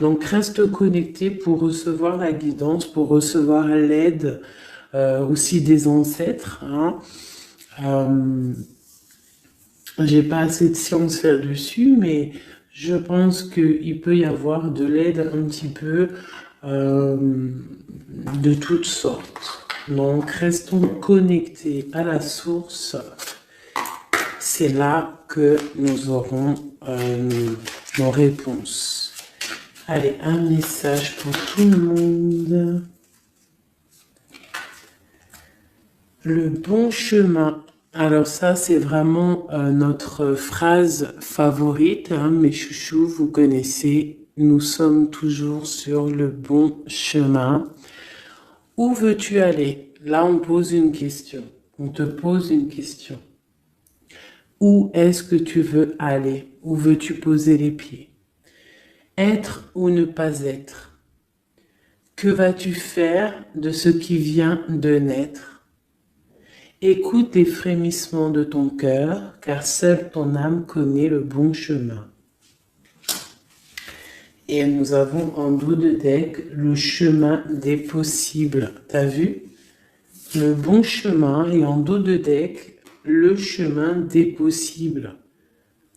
Donc, reste connecté pour recevoir la guidance, pour recevoir l'aide aussi des ancêtres. Hein. J'ai pas assez de science là-dessus, mais je pense qu'il peut y avoir de l'aide un petit peu de toutes sortes. Donc, restons connectés à la source. C'est là que nous aurons nos réponses. Allez, un message pour tout le monde. Le bon chemin. Alors ça, c'est vraiment notre phrase favorite, hein, mes chouchous, vous connaissez. Nous sommes toujours sur le bon chemin. Où veux-tu aller? Là, on pose une question. On te pose une question. Où est-ce que tu veux aller? Où veux-tu poser les pieds? Être ou ne pas être? Que vas-tu faire de ce qui vient de naître? Écoute les frémissements de ton cœur, car seule ton âme connaît le bon chemin. Et nous avons en dos de deck le chemin des possibles. T'as vu? Le bon chemin et en dos de deck le chemin des possibles.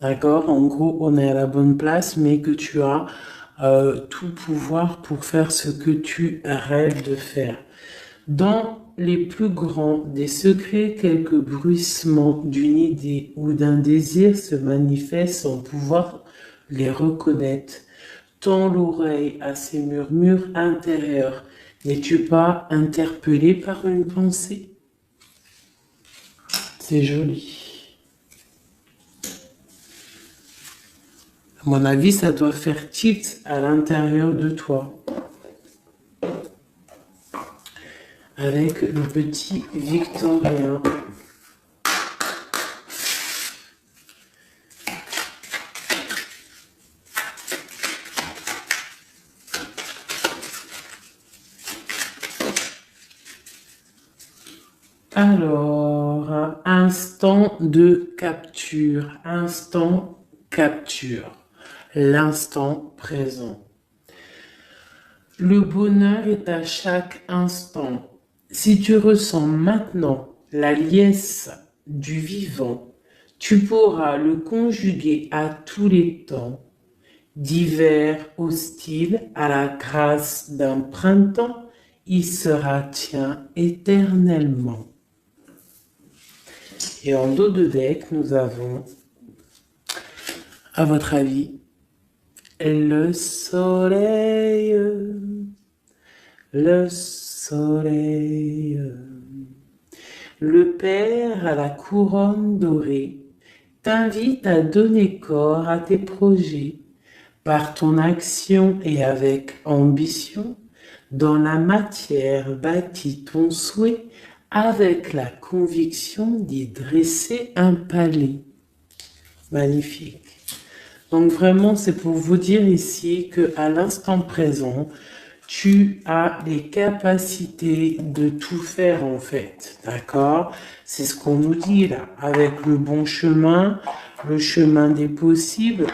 D'accord? En gros, on est à la bonne place, mais que tu as tout pouvoir pour faire ce que tu rêves de faire. Dans les plus grands des secrets, quelques bruissements d'une idée ou d'un désir se manifestent sans pouvoir les reconnaître. Tends l'oreille à ces murmures intérieurs. N'es-tu pas interpellé par une pensée? C'est joli. À mon avis, ça doit faire tilt à l'intérieur de toi. Avec le petit Victorien. Alors, instant de capture. Instant capture. L'instant présent. Le bonheur est à chaque instant. Si tu ressens maintenant la liesse du vivant, tu pourras le conjuguer à tous les temps, d'hiver hostile à la grâce d'un printemps, il sera tien éternellement. Et en dos de deck, nous avons, à votre avis, le soleil, le soleil, le Père à la couronne dorée t'invite à donner corps à tes projets par ton action et avec ambition. Dans la matière bâtis ton souhait avec la conviction d'y dresser un palais. Magnifique. Donc vraiment, c'est pour vous dire ici qu'à l'instant présent, tu as les capacités de tout faire en fait, d'accord? C'est ce qu'on nous dit là, avec le bon chemin, le chemin des possibles,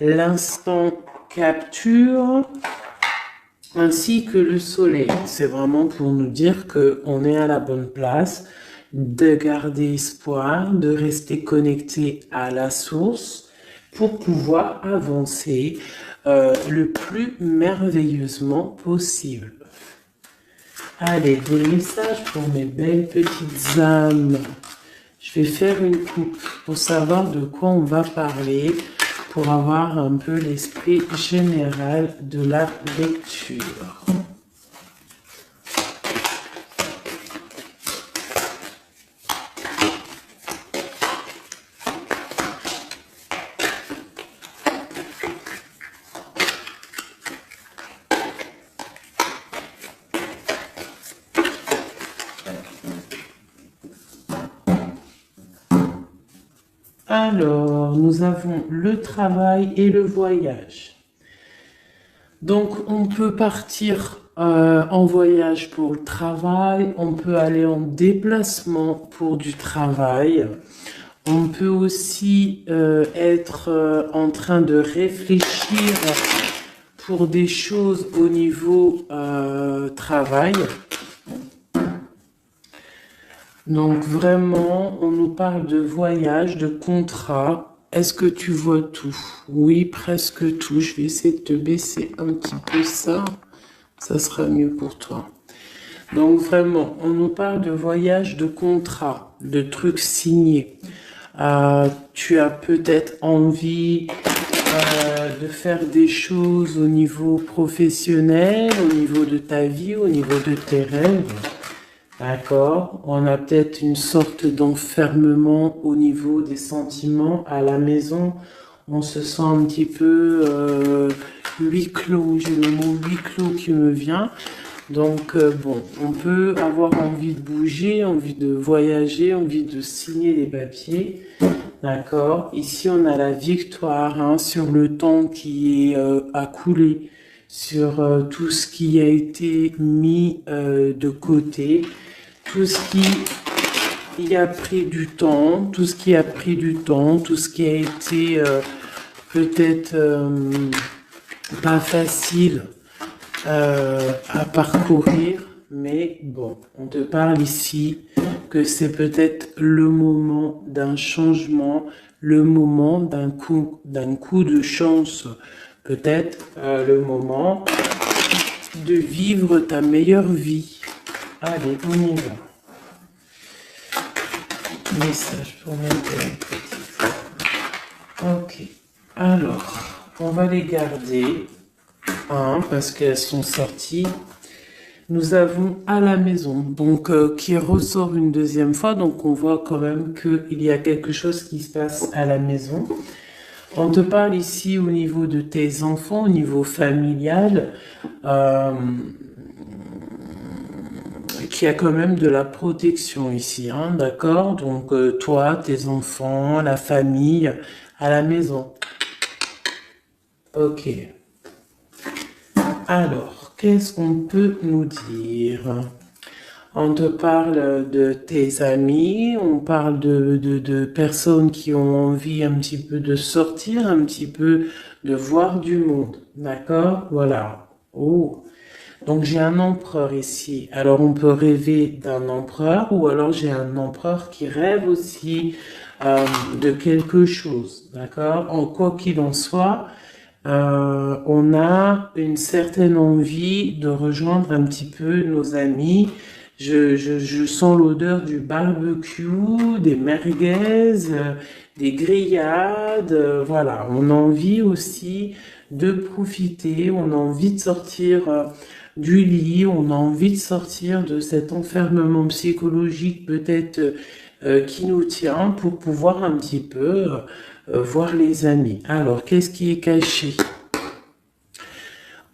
l'instant capture, ainsi que le soleil. C'est vraiment pour nous dire qu'on est à la bonne place, de garder espoir, de rester connecté à la source pour pouvoir avancer le plus merveilleusement possible. Allez, des messages pour mes belles petites âmes. Je vais faire une coupe pour savoir de quoi on va parler, pour avoir un peu l'esprit général de la lecture. Alors, nous avons le travail et le voyage. Donc, on peut partir en voyage pour le travail, on peut aller en déplacement pour du travail, on peut aussi être en train de réfléchir pour des choses au niveau travail. Donc vraiment, on nous parle de voyage, de contrat. Est-ce que tu vois tout? Oui, presque tout. Je vais essayer de te baisser un petit peu ça. Ça sera mieux pour toi. Donc vraiment, on nous parle de voyage, de contrat, de trucs signés. Tu as peut-être envie de faire des choses au niveau professionnel, au niveau de ta vie, au niveau de tes rêves. D'accord? On a peut-être une sorte d'enfermement au niveau des sentiments à la maison. On se sent un petit peu huis clos. J'ai le mot huis clos qui me vient. Donc bon, on peut avoir envie de bouger, envie de voyager, envie de signer des papiers. D'accord? Ici, on a la victoire hein, sur le temps qui est à couler, sur tout ce qui a été mis de côté, tout ce qui a pris du temps, tout ce qui a pris du temps, tout ce qui a été peut-être pas facile à parcourir, mais bon, on te parle ici que c'est peut-être le moment d'un changement, le moment d'un coup de chance, peut-être le moment de vivre ta meilleure vie. Allez, on y va. Message pour mes petits. Ok, alors, on va les garder. Parce qu'elles sont sorties. Nous avons à la maison, donc qui ressort une deuxième fois, donc on voit quand même qu'il y a quelque chose qui se passe à la maison. On te parle ici au niveau de tes enfants, au niveau familial, qu'il y a quand même de la protection ici, hein, d'accord? Donc toi, tes enfants, la famille, à la maison. Ok. Alors, qu'est-ce qu'on peut nous dire? On te parle de tes amis, on parle de personnes qui ont envie un petit peu de sortir, un petit peu de voir du monde. D'accord? Voilà. Oh. Donc j'ai un empereur ici. Alors on peut rêver d'un empereur ou alors j'ai un empereur qui rêve aussi de quelque chose. D'accord? En quoi qu'il en soit, on a une certaine envie de rejoindre un petit peu nos amis. Je sens l'odeur du barbecue, des merguez, des grillades. Voilà, on a envie aussi de profiter, on a envie de sortir du lit, on a envie de sortir de cet enfermement psychologique peut-être qui nous tient pour pouvoir un petit peu voir les amis. Alors, qu'est-ce qui est caché?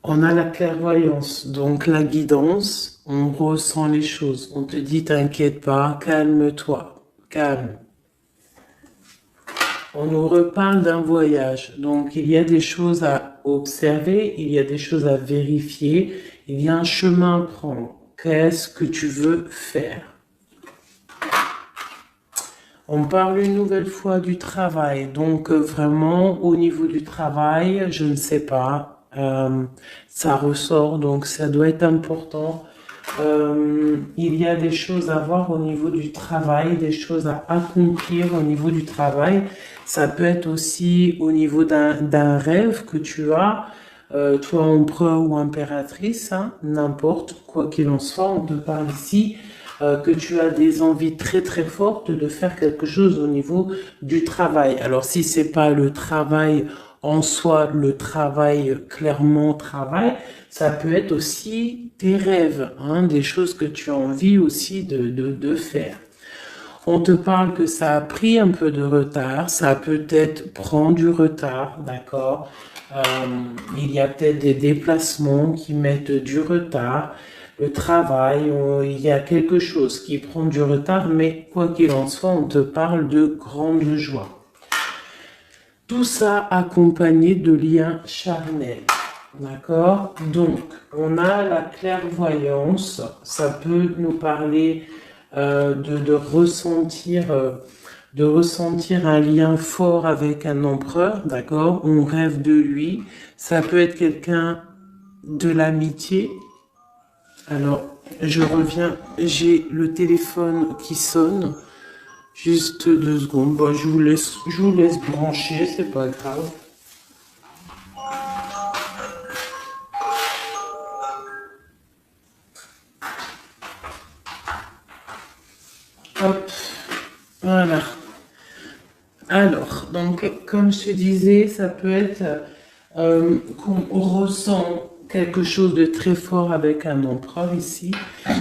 On a la clairvoyance, donc la guidance, on ressent les choses. On te dit, t'inquiète pas, calme-toi, calme. On nous reparle d'un voyage, donc il y a des choses à observer, il y a des choses à vérifier, il y a un chemin à prendre. Qu'est-ce que tu veux faire? On parle une nouvelle fois du travail, donc vraiment au niveau du travail, je ne sais pas, ça ressort, donc ça doit être important. Il y a des choses à voir au niveau du travail, des choses à accomplir au niveau du travail. Ça peut être aussi au niveau d'un rêve que tu as, toi empereur ou impératrice, hein, n'importe quoi qu'il en soit, on te parle ici que tu as des envies très très fortes de faire quelque chose au niveau du travail. Alors si c'est pas le travail en soi, le travail clairement travail, ça peut être aussi tes rêves, hein, des choses que tu as envie aussi de faire. On te parle que ça a pris un peu de retard, ça peut-être prend du retard, d'accord? Il y a peut-être des déplacements qui mettent du retard. Le travail, il y a quelque chose qui prend du retard, mais quoi qu'il en soit, on te parle de grande joie. Tout ça accompagné de liens charnels. D'accord? Donc, on a la clairvoyance. Ça peut nous parler de ressentir de ressentir un lien fort avec un empereur, d'accord? On rêve de lui. Ça peut être quelqu'un de l'amitié. Alors, je reviens, j'ai le téléphone qui sonne. Juste 2 secondes. Bon, je vous laisse brancher, c'est pas grave. Hop, voilà. Alors, donc, comme je te disais, ça peut être qu'on ressent quelque chose de très fort avec un empereur ici,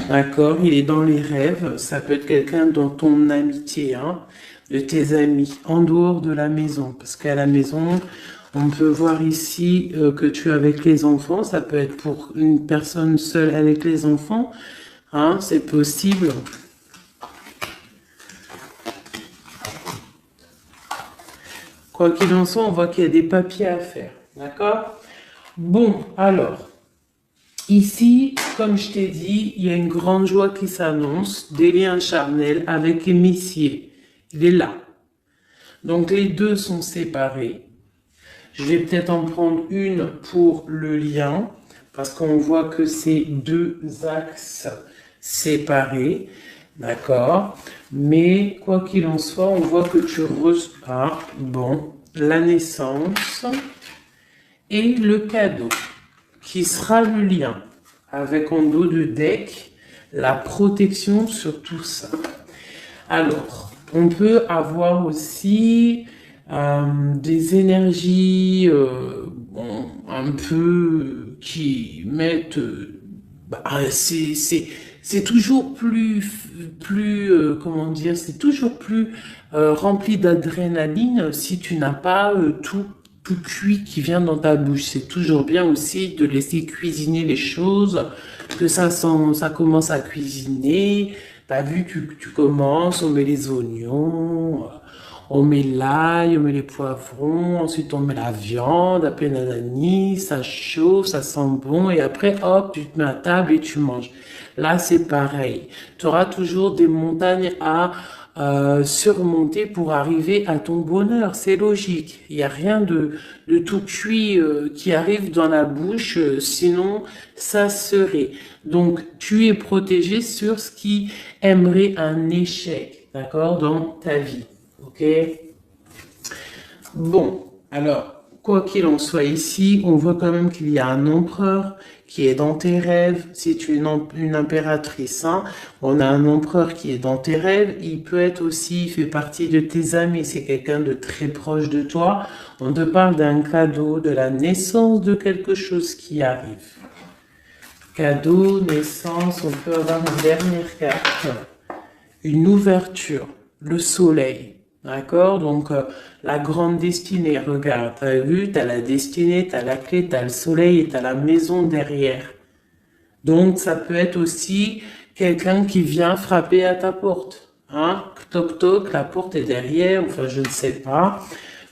d'accord? Il est dans les rêves, ça peut être quelqu'un dans ton amitié, hein, de tes amis, en dehors de la maison, parce qu'à la maison, on peut voir ici que tu es avec les enfants, ça peut être pour une personne seule avec les enfants, hein, c'est possible. Quoi qu'il en soit, on voit qu'il y a des papiers à faire. D'accord? Bon, alors, ici, comme je t'ai dit, il y a une grande joie qui s'annonce, des liens charnels avec Messier. Il est là. Donc, les deux sont séparés. Je vais peut-être en prendre une pour le lien, parce qu'on voit que c'est 2 axes séparés. D'accord? Mais quoi qu'il en soit, on voit que tu reçois, bon, la naissance et le cadeau, qui sera le lien, avec en dos de deck, la protection sur tout ça. Alors, on peut avoir aussi des énergies bon, un peu qui mettent... c'est toujours comment dire, c'est toujours plus rempli d'adrénaline si tu n'as pas tout cuit qui vient dans ta bouche. C'est toujours bien aussi de laisser cuisiner les choses, que ça commence à cuisiner. T'as vu, tu commences, on met les oignons, on met l'ail, on met les poivrons, ensuite on met la viande, après nanani, ça chauffe, ça sent bon, et après, hop, tu te mets à table et tu manges. Là, c'est pareil. Tu auras toujours des montagnes à surmonter pour arriver à ton bonheur. C'est logique. Il n'y a rien de tout cuit qui arrive dans la bouche, sinon ça serait. Donc, tu es protégé sur ce qui aimerait un échec, d'accord, dans ta vie. Ok? Bon, alors, quoi qu'il en soit ici, on voit quand même qu'il y a un empereur qui est dans tes rêves. Si tu es une impératrice, hein, on a un empereur qui est dans tes rêves. Il peut être aussi, il fait partie de tes amis. C'est quelqu'un de très proche de toi. On te parle d'un cadeau, de la naissance de quelque chose qui arrive. Cadeau, naissance, on peut avoir une dernière carte. Une ouverture, le soleil. D'accord? Donc, la grande destinée, regarde, t'as vu, t'as la destinée, t'as la clé, t'as le soleil et t'as la maison derrière. Donc, ça peut être aussi quelqu'un qui vient frapper à ta porte. Hein? Toc toc, la porte est derrière, enfin, je ne sais pas.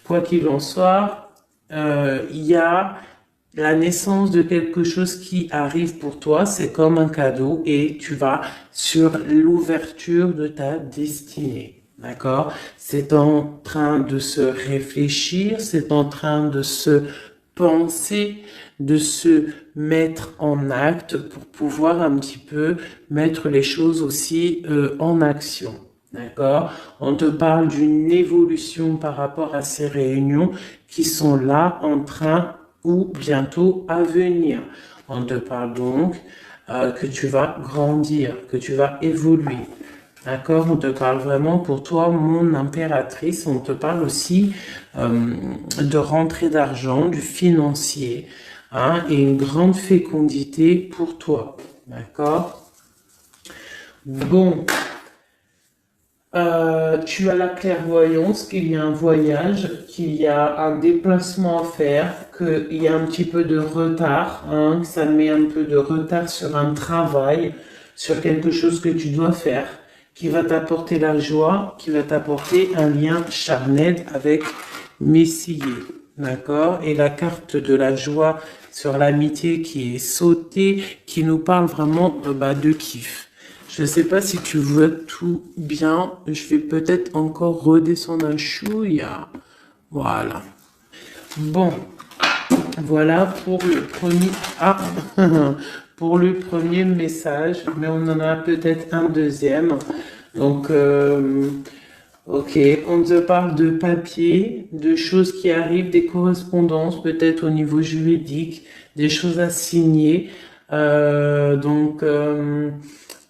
Quoi qu'il en soit, il y a la naissance de quelque chose qui arrive pour toi, c'est comme un cadeau et tu vas sur l'ouverture de ta destinée. D'accord? C'est en train de se réfléchir, c'est en train de se penser, de se mettre en acte pour pouvoir un petit peu mettre les choses aussi en action. D'accord? On te parle d'une évolution par rapport à ces réunions qui sont là en train ou bientôt à venir. On te parle donc que tu vas grandir, que tu vas évoluer. D'accord? On te parle vraiment pour toi, mon impératrice. On te parle aussi de rentrée d'argent, du financier, hein, et une grande fécondité pour toi. D'accord? Bon. Tu as la clairvoyance qu'il y a un voyage, qu'il y a un déplacement à faire, qu'il y a un petit peu de retard, hein, que ça met un peu de retard sur un travail, sur quelque chose que tu dois faire, qui va t'apporter la joie, qui va t'apporter un lien charnel avec Messier. D'accord? Et la carte de la joie sur l'amitié qui est sautée, qui nous parle vraiment de kiff. Je ne sais pas si tu vois tout bien. Je vais peut-être encore redescendre un chouïa. Voilà. Bon, voilà pour le premier. Ah, pour le premier message, mais on en a peut-être un deuxième. Donc, ok, on te parle de papier, de choses qui arrivent, des correspondances, peut-être au niveau juridique, des choses à signer. Donc,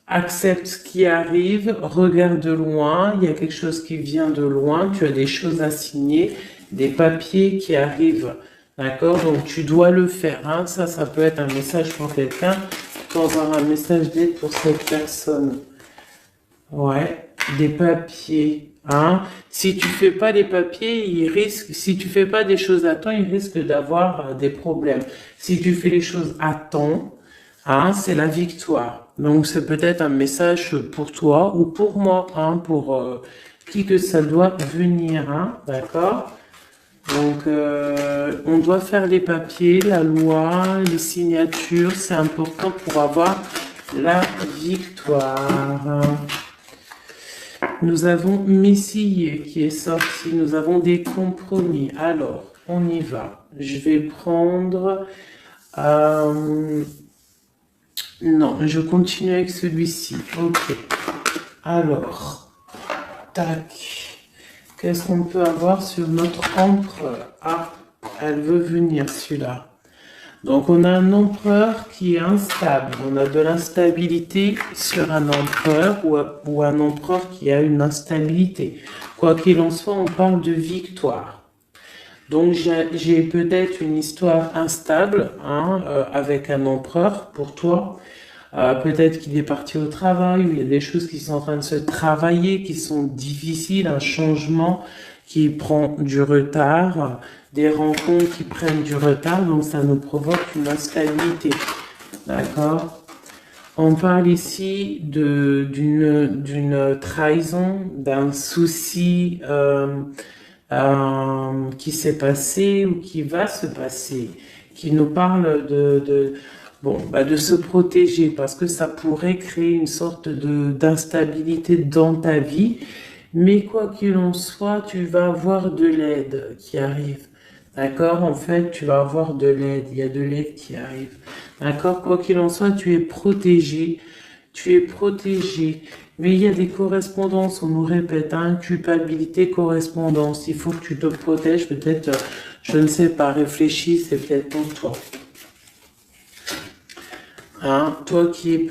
accepte ce qui arrive, regarde de loin, il y a quelque chose qui vient de loin, tu as des choses à signer, des papiers qui arrivent. D'accord? Donc, tu dois le faire. Hein. Ça peut être un message pour quelqu'un, tu peux avoir un message d'aide pour cette personne. Ouais, des papiers. Hein. Si tu fais pas les papiers, si tu fais pas des choses à temps, il risque d'avoir des problèmes. Si tu fais les choses à temps, hein, c'est la victoire. Donc c'est peut-être un message pour toi ou pour moi, hein, pour qui que ça doit venir, hein, d'accord? Donc on doit faire les papiers, la loi, les signatures, c'est important pour avoir la victoire. Nous avons Messie qui est sorti, nous avons des compromis. Alors, on y va. Je vais prendre... non, je continue avec celui-ci. Ok. Alors, tac. Qu'est-ce qu'on peut avoir sur notre empereur? Ah, elle veut venir, celui-là. Donc, on a un empereur qui est instable. On a de l'instabilité sur un empereur ou un empereur qui a une instabilité. Quoi qu'il en soit, on parle de victoire. Donc, j'ai peut-être une histoire instable hein, avec un empereur pour toi. Peut-être qu'il est parti au travail, ou il y a des choses qui sont en train de se travailler, qui sont difficiles, un changement qui prend du retard, des rencontres qui prennent du retard, donc ça nous provoque une instabilité. D'accord? On parle ici d'une trahison, d'un souci qui s'est passé ou qui va se passer, qui nous parle de se protéger parce que ça pourrait créer une sorte d'instabilité dans ta vie. Mais quoi qu'il en soit, tu vas avoir de l'aide qui arrive. D'accord? En fait, tu vas avoir de l'aide. Il y a de l'aide qui arrive. D'accord? Quoi qu'il en soit, tu es protégé. Tu es protégé. Mais il y a des correspondances, on nous répète, hein, culpabilité, correspondance. Il faut que tu te protèges. Peut-être, je ne sais pas, réfléchis, c'est peut-être pour toi. Hein, toi qui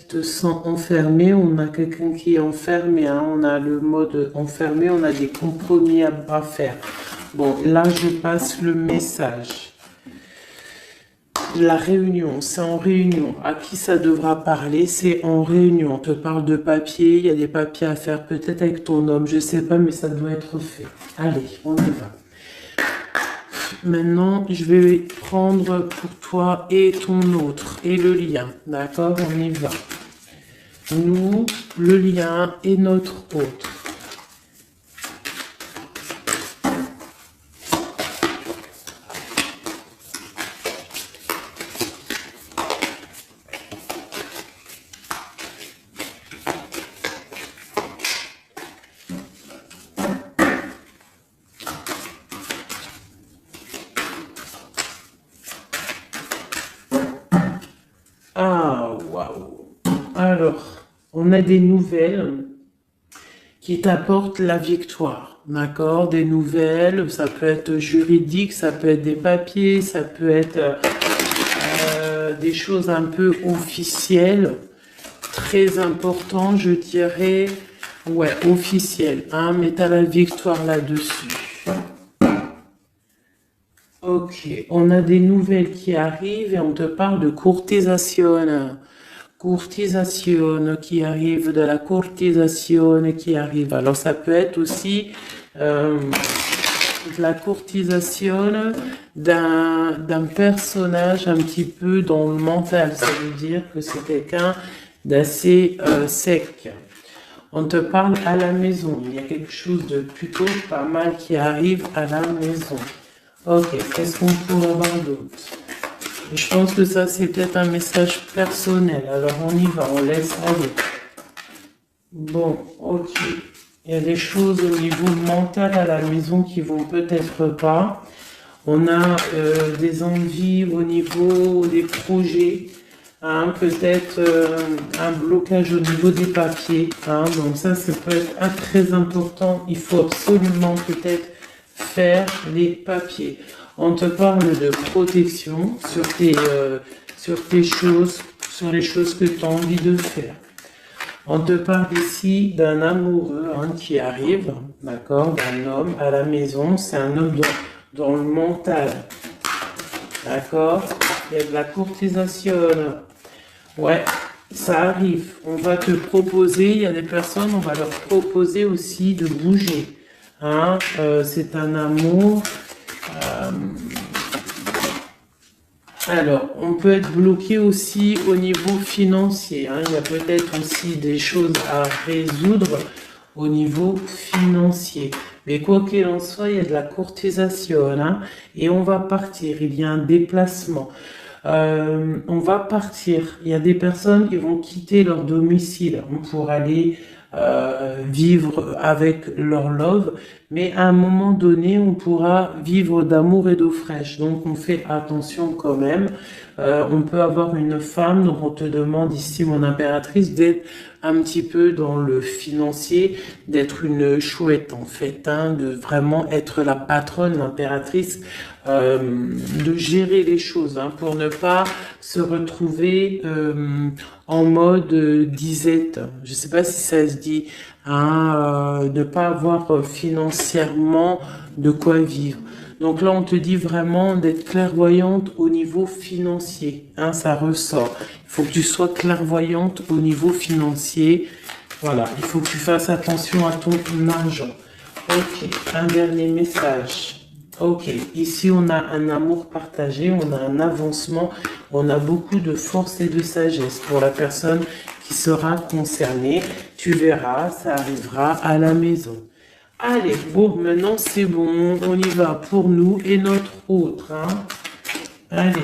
te sens enfermé, on a quelqu'un qui est enfermé, hein, on a le mode enfermé, on a des compromis à faire. Bon, là je passe le message. La réunion, c'est en réunion. À qui ça devra parler? C'est en réunion. On te parle de papier, il y a des papiers à faire peut-être avec ton homme, je sais pas, mais ça doit être fait. Allez, on y va. Maintenant, je vais prendre pour toi et ton autre, et le lien. D'accord? On y va. Nous, le lien et notre autre. Ah, waouh. Alors, on a des nouvelles qui t'apportent la victoire. D'accord? Des nouvelles, ça peut être juridique, ça peut être des papiers, ça peut être des choses un peu officielles, très importantes, je dirais. Ouais, officielles, hein, mais t'as la victoire là-dessus. Ok, on a des nouvelles qui arrivent et on te parle de courtisation. Courtisation qui arrive, de la courtisation qui arrive. Alors ça peut être aussi de la courtisation d'un personnage un petit peu dans le mental. Ça veut dire que c'est quelqu'un d'assez sec. On te parle à la maison. Il y a quelque chose de plutôt pas mal qui arrive à la maison. Ok, qu'est-ce qu'on pourrait avoir d'autre? Je pense que ça, c'est peut-être un message personnel. Alors, on y va, on laisse aller. Bon, ok. Il y a des choses au niveau mental à la maison qui vont peut-être pas. On a des envies au niveau des projets, hein, peut-être un blocage au niveau des papiers. Hein, donc ça peut être très important. Il faut absolument peut-être faire les papiers. On te parle de protection sur tes choses, sur les choses que tu as envie de faire. On te parle ici d'un amoureux hein, qui arrive, d'accord, d'un homme à la maison. C'est un homme dans le mental, d'accord. Il y a de la courtisation. Ouais, ça arrive. On va te proposer, il y a des personnes, on va leur proposer aussi de bouger. Hein, c'est un amour. Alors, on peut être bloqué aussi au niveau financier. Hein. Il y a peut-être aussi des choses à résoudre au niveau financier. Mais quoi qu'il en soit, il y a de la courtisation. Hein, et on va partir. Il y a un déplacement. On va partir. Il y a des personnes qui vont quitter leur domicile pour aller vivre avec leur love, mais à un moment donné, on pourra vivre d'amour et d'eau fraîche. Donc, on fait attention quand même. On peut avoir une femme, donc on te demande ici, mon impératrice, d'être un petit peu dans le financier, d'être une chouette en fait, hein, de vraiment être la patronne, l'impératrice, de gérer les choses, hein, pour ne pas se retrouver en mode disette. Je sais pas si ça se dit, hein, ne pas avoir financièrement de quoi vivre. Donc là, on te dit vraiment d'être clairvoyante au niveau financier. Hein, ça ressort. Il faut que tu sois clairvoyante au niveau financier. Voilà, il faut que tu fasses attention à ton argent. Ok, un dernier message. Ok, ici on a un amour partagé, on a un avancement, on a beaucoup de force et de sagesse pour la personne qui sera concernée. Tu verras, ça arrivera à la maison. Allez, bon, maintenant c'est bon, on y va pour nous et notre autre. Hein. Allez.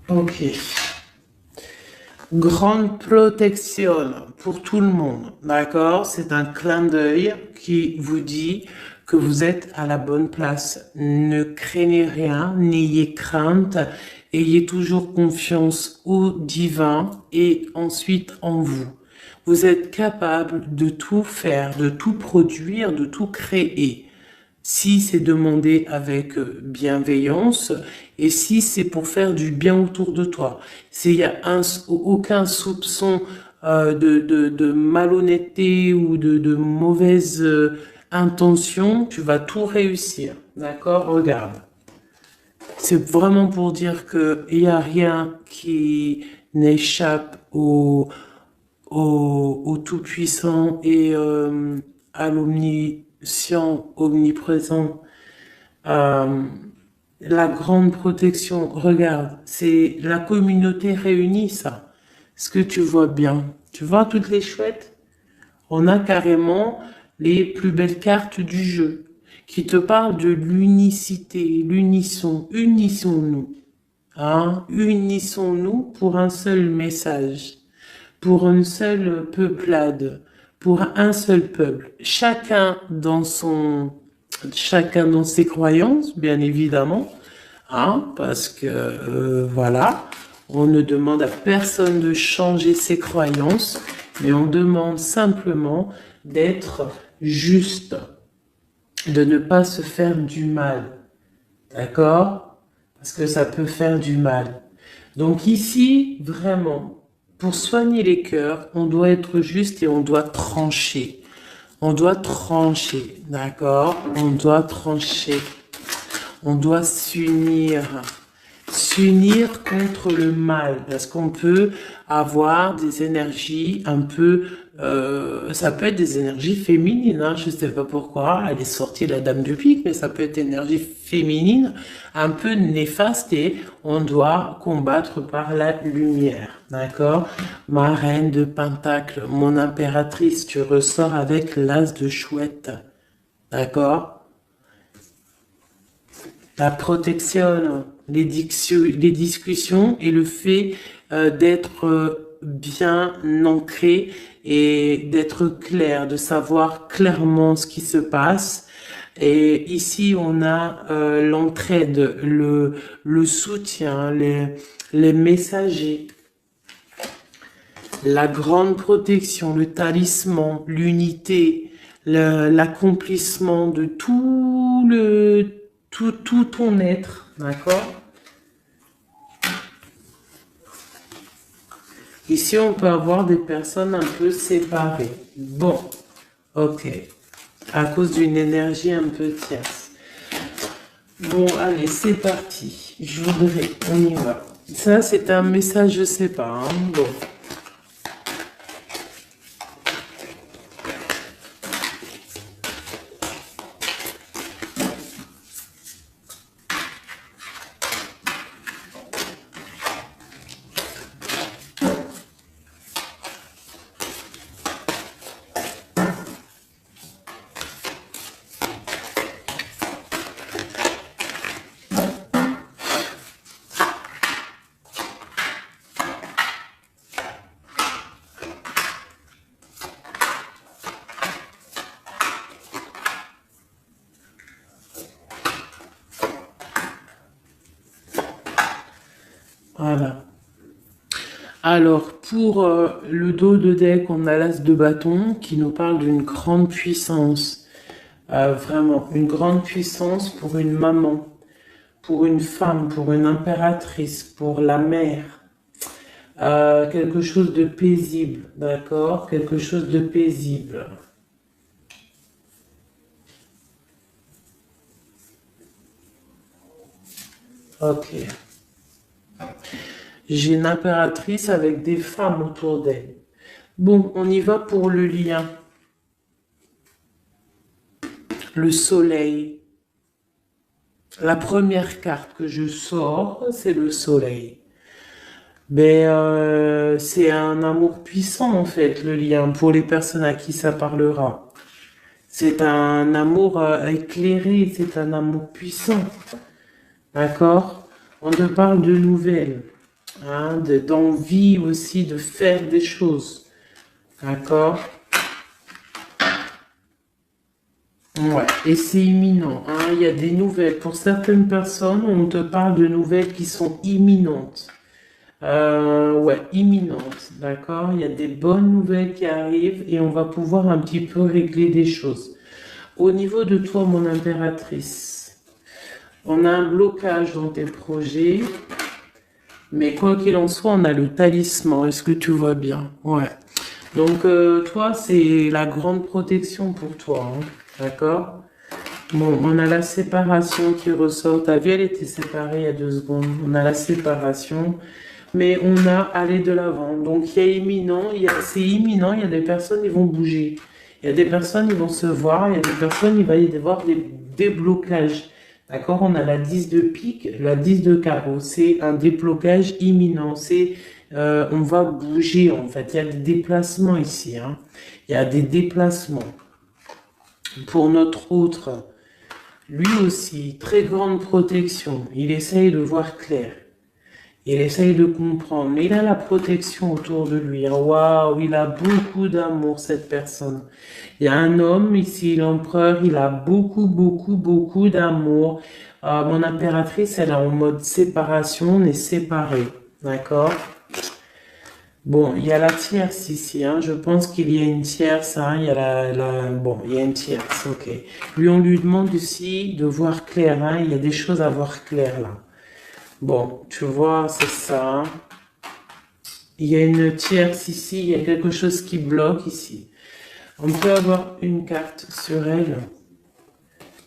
Ok. Grande protection pour tout le monde, d'accord? C'est un clin d'œil qui vous dit que vous êtes à la bonne place. Ne craignez rien, n'ayez crainte, ayez toujours confiance au divin et ensuite en vous. Vous êtes capable de tout faire, de tout produire, de tout créer. Si c'est demandé avec bienveillance et si c'est pour faire du bien autour de toi. S'il y a aucun soupçon de malhonnêteté ou de mauvaise intention, tu vas tout réussir. D'accord? Regarde. C'est vraiment pour dire que il n'y a rien qui n'échappe au Tout-Puissant et à l'Omniscient, omniprésent, la grande protection. Regarde, c'est la communauté réunie, ça. Est-ce que tu vois bien? Tu vois toutes les chouettes? On a carrément les plus belles cartes du jeu qui te parlent de l'unicité, l'unisson. Unissons-nous. Hein? Unissons-nous pour un seul message, pour une seule peuplade, pour un seul peuple. Chacun dans ses croyances, bien évidemment, hein, parce que voilà, on ne demande à personne de changer ses croyances, mais on demande simplement d'être juste, de ne pas se faire du mal, d'accord? Parce que ça peut faire du mal. Donc ici, vraiment, pour soigner les cœurs, on doit être juste et on doit trancher. On doit trancher, d'accord? On doit trancher. On doit s'unir. S'unir contre le mal. Parce qu'on peut avoir des énergies un peu... ça peut être des énergies féminines. Hein, je sais pas pourquoi. Elle est sortie la dame du pique, mais ça peut être énergie féminine un peu néfaste et on doit combattre par la lumière. D'accord? Ma reine de Pentacle, mon impératrice, tu ressors avec l'as de chouette. D'accord? La protection. les discussions et le fait d'être bien ancré et d'être clair, de savoir clairement ce qui se passe. Et ici, on a l'entraide, le soutien, les messagers, la grande protection, le talisman, l'unité, l'accomplissement de tout ton être, d'accord? Ici, on peut avoir des personnes un peu séparées. Bon, ok. À cause d'une énergie un peu tierce. Bon, allez, c'est parti. Je voudrais, on y va. Ça, c'est un message, je sais pas. Hein. Bon. Voilà. Alors, pour le dos de deck, on a l'as de bâton qui nous parle d'une grande puissance. Vraiment, une grande puissance pour une maman, pour une femme, pour une impératrice, pour la mère. Quelque chose de paisible, d'accord? Quelque chose de paisible. Ok. J'ai une impératrice avec des femmes autour d'elle. Bon, on y va pour le lien. Le soleil. La première carte que je sors, c'est le soleil. Mais c'est un amour puissant en fait, le lien, pour les personnes à qui ça parlera. C'est un amour éclairé, c'est un amour puissant. D'accord? On te parle de nouvelles, hein, d'envie aussi de faire des choses. D'accord? Ouais, et c'est imminent, hein. Il y a des nouvelles. Pour certaines personnes, on te parle de nouvelles qui sont imminentes. Ouais, imminentes, d'accord? Il y a des bonnes nouvelles qui arrivent et on va pouvoir un petit peu régler des choses. Au niveau de toi, mon impératrice, on a un blocage dans tes projets, mais quoi qu'il en soit, on a le talisman. Est-ce que tu vois bien? Ouais. Donc, toi, c'est la grande protection pour toi, hein, d'accord? Bon, on a la séparation qui ressort. T'as vu, elle était séparée il y a 2 secondes. On a la séparation, mais on a aller de l'avant. Donc, il y a imminent, c'est imminent, il y a des personnes qui vont bouger. Il y a des personnes qui vont se voir, il y a des personnes, il va y avoir des déblocages. D'accord? On a la 10 de pique, la 10 de carreau. C'est un déblocage imminent. On va bouger, en fait. Il y a des déplacements ici, hein. Il y a des déplacements. Pour notre autre, lui aussi, très grande protection. Il essaye de voir clair. Il essaye de comprendre. Mais il a la protection autour de lui. Waouh, il a beaucoup d'amour, cette personne. Il y a un homme ici, l'empereur, il a beaucoup, beaucoup, beaucoup d'amour. Mon impératrice, elle est en mode séparation, on est séparés. D'accord? Bon, il y a la tierce ici, hein. Je pense qu'il y a une tierce, hein. Il y a bon, il y a une tierce, ok. Lui, on lui demande aussi de voir clair, hein. Il y a des choses à voir clair, là. Bon, tu vois, c'est ça. Il y a une tierce ici, il y a quelque chose qui bloque ici. On peut avoir une carte sur elle.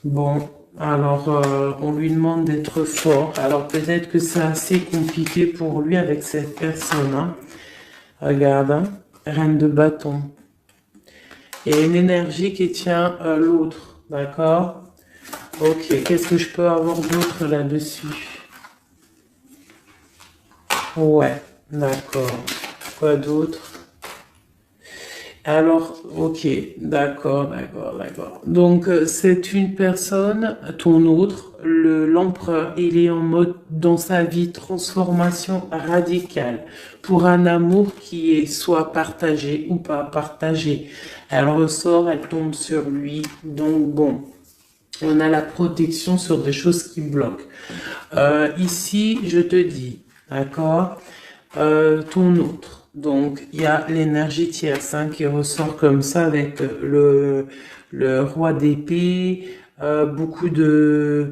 Bon, alors on lui demande d'être fort. Alors peut-être que c'est assez compliqué pour lui avec cette personne, hein. Regarde, hein. Reine de bâton. Il y a une énergie qui tient l'autre, d'accord? Ok, qu'est-ce que je peux avoir d'autre là-dessus? Ouais, d'accord. Quoi d'autre? Alors, ok, d'accord, d'accord, d'accord. Donc, c'est une personne, ton autre, l'empereur, il est en mode dans sa vie transformation radicale pour un amour qui est soit partagé ou pas partagé. Elle ressort, elle tombe sur lui. Donc, bon, on a la protection sur des choses qui bloquent. Ici, je te dis, d'accord, ton autre. Donc, il y a l'énergie tierce hein, qui ressort comme ça avec le roi d'épée, beaucoup de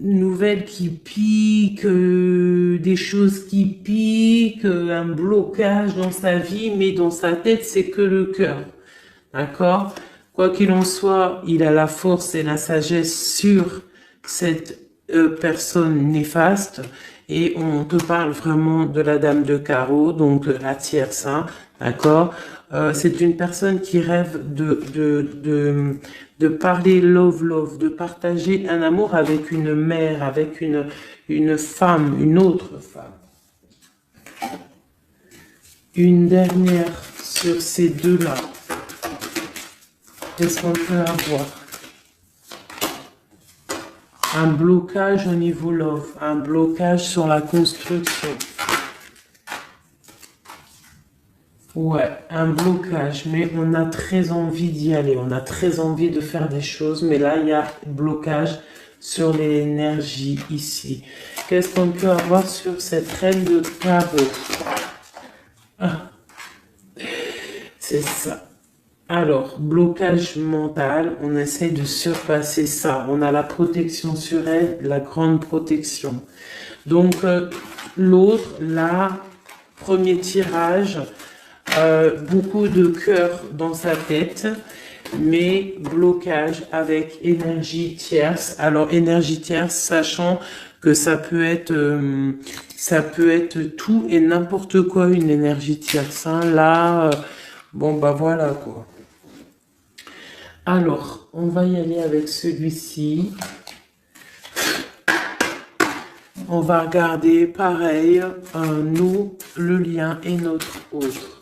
nouvelles qui piquent, des choses qui piquent, un blocage dans sa vie, mais dans sa tête, c'est que le cœur. D'accord? Quoi qu'il en soit, il a la force et la sagesse sur cette personne néfaste. Et on te parle vraiment de la dame de carreau, donc la tierce, hein, d'accord? C'est une personne qui rêve de parler love, de partager un amour avec une mère, avec une femme, une autre femme. Une dernière sur ces deux-là. Qu'est-ce qu'on peut avoir? Un blocage au niveau love, un blocage sur la construction. Ouais, un blocage, mais on a très envie d'y aller, on a très envie de faire des choses, mais là, il y a blocage sur l'énergie ici. Qu'est-ce qu'on peut avoir sur cette reine de carreau? Ah, c'est ça. Alors, blocage mental, on essaie de surpasser ça. On a la protection sur elle, la grande protection. Donc, l'autre, là, premier tirage, beaucoup de cœur dans sa tête, mais blocage avec énergie tierce. Alors, énergie tierce, sachant que ça peut être tout et n'importe quoi, une énergie tierce. Hein. Là, bon, bah voilà, quoi. Alors, on va y aller avec celui-ci. On va regarder, pareil, nous, le lien et notre autre.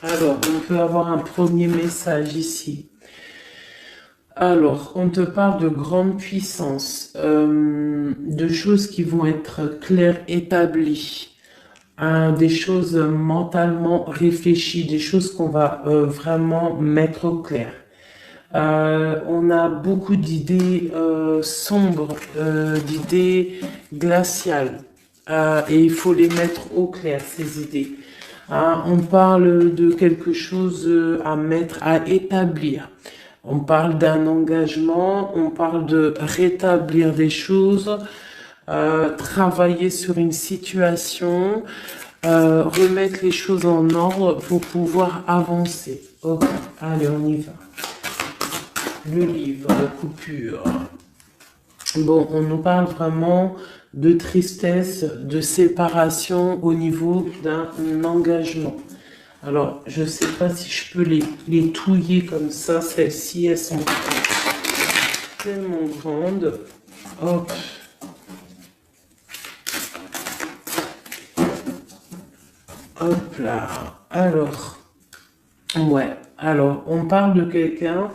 Alors, on peut avoir un premier message ici. Alors, on te parle de grande puissance, de choses qui vont être claires, établies. Des choses mentalement réfléchies, des choses qu'on va vraiment mettre au clair. On a beaucoup d'idées sombres, d'idées glaciales, et il faut les mettre au clair, ces idées. On parle de quelque chose à mettre, à établir. On parle d'un engagement, on parle de rétablir des choses, travailler sur une situation, remettre les choses en ordre pour pouvoir avancer. Ok, allez, on y va. Le livre, la coupure. Bon, on nous parle vraiment de tristesse, de séparation au niveau d'un engagement. Alors, je ne sais pas si je peux les touiller comme ça. Celles-ci, elles sont tellement grandes. Hop. Hop là. Alors, ouais. Alors, on parle de quelqu'un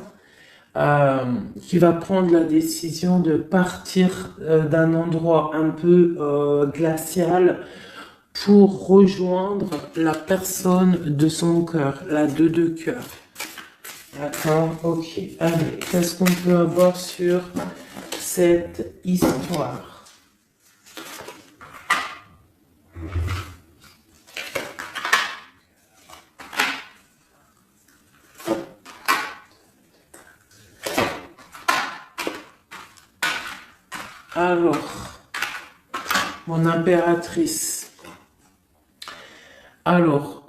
qui va prendre la décision de partir d'un endroit un peu glacial pour rejoindre la personne de son cœur, la deux de cœur. D'accord, ok. Allez, qu'est-ce qu'on peut avoir sur cette histoire? Alors, mon impératrice. Alors,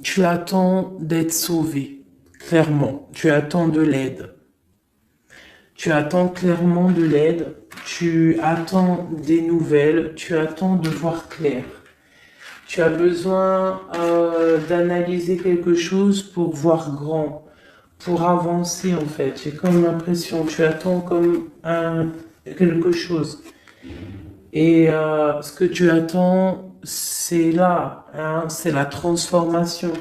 tu attends d'être sauvé, clairement. Tu attends de l'aide. Tu attends clairement de l'aide. Tu attends des nouvelles. Tu attends de voir clair. Tu as besoin d'analyser quelque chose pour voir grand, pour avancer en fait. J'ai comme l'impression, tu attends comme quelque chose. Et ce que tu attends, c'est là, hein, c'est la transformation.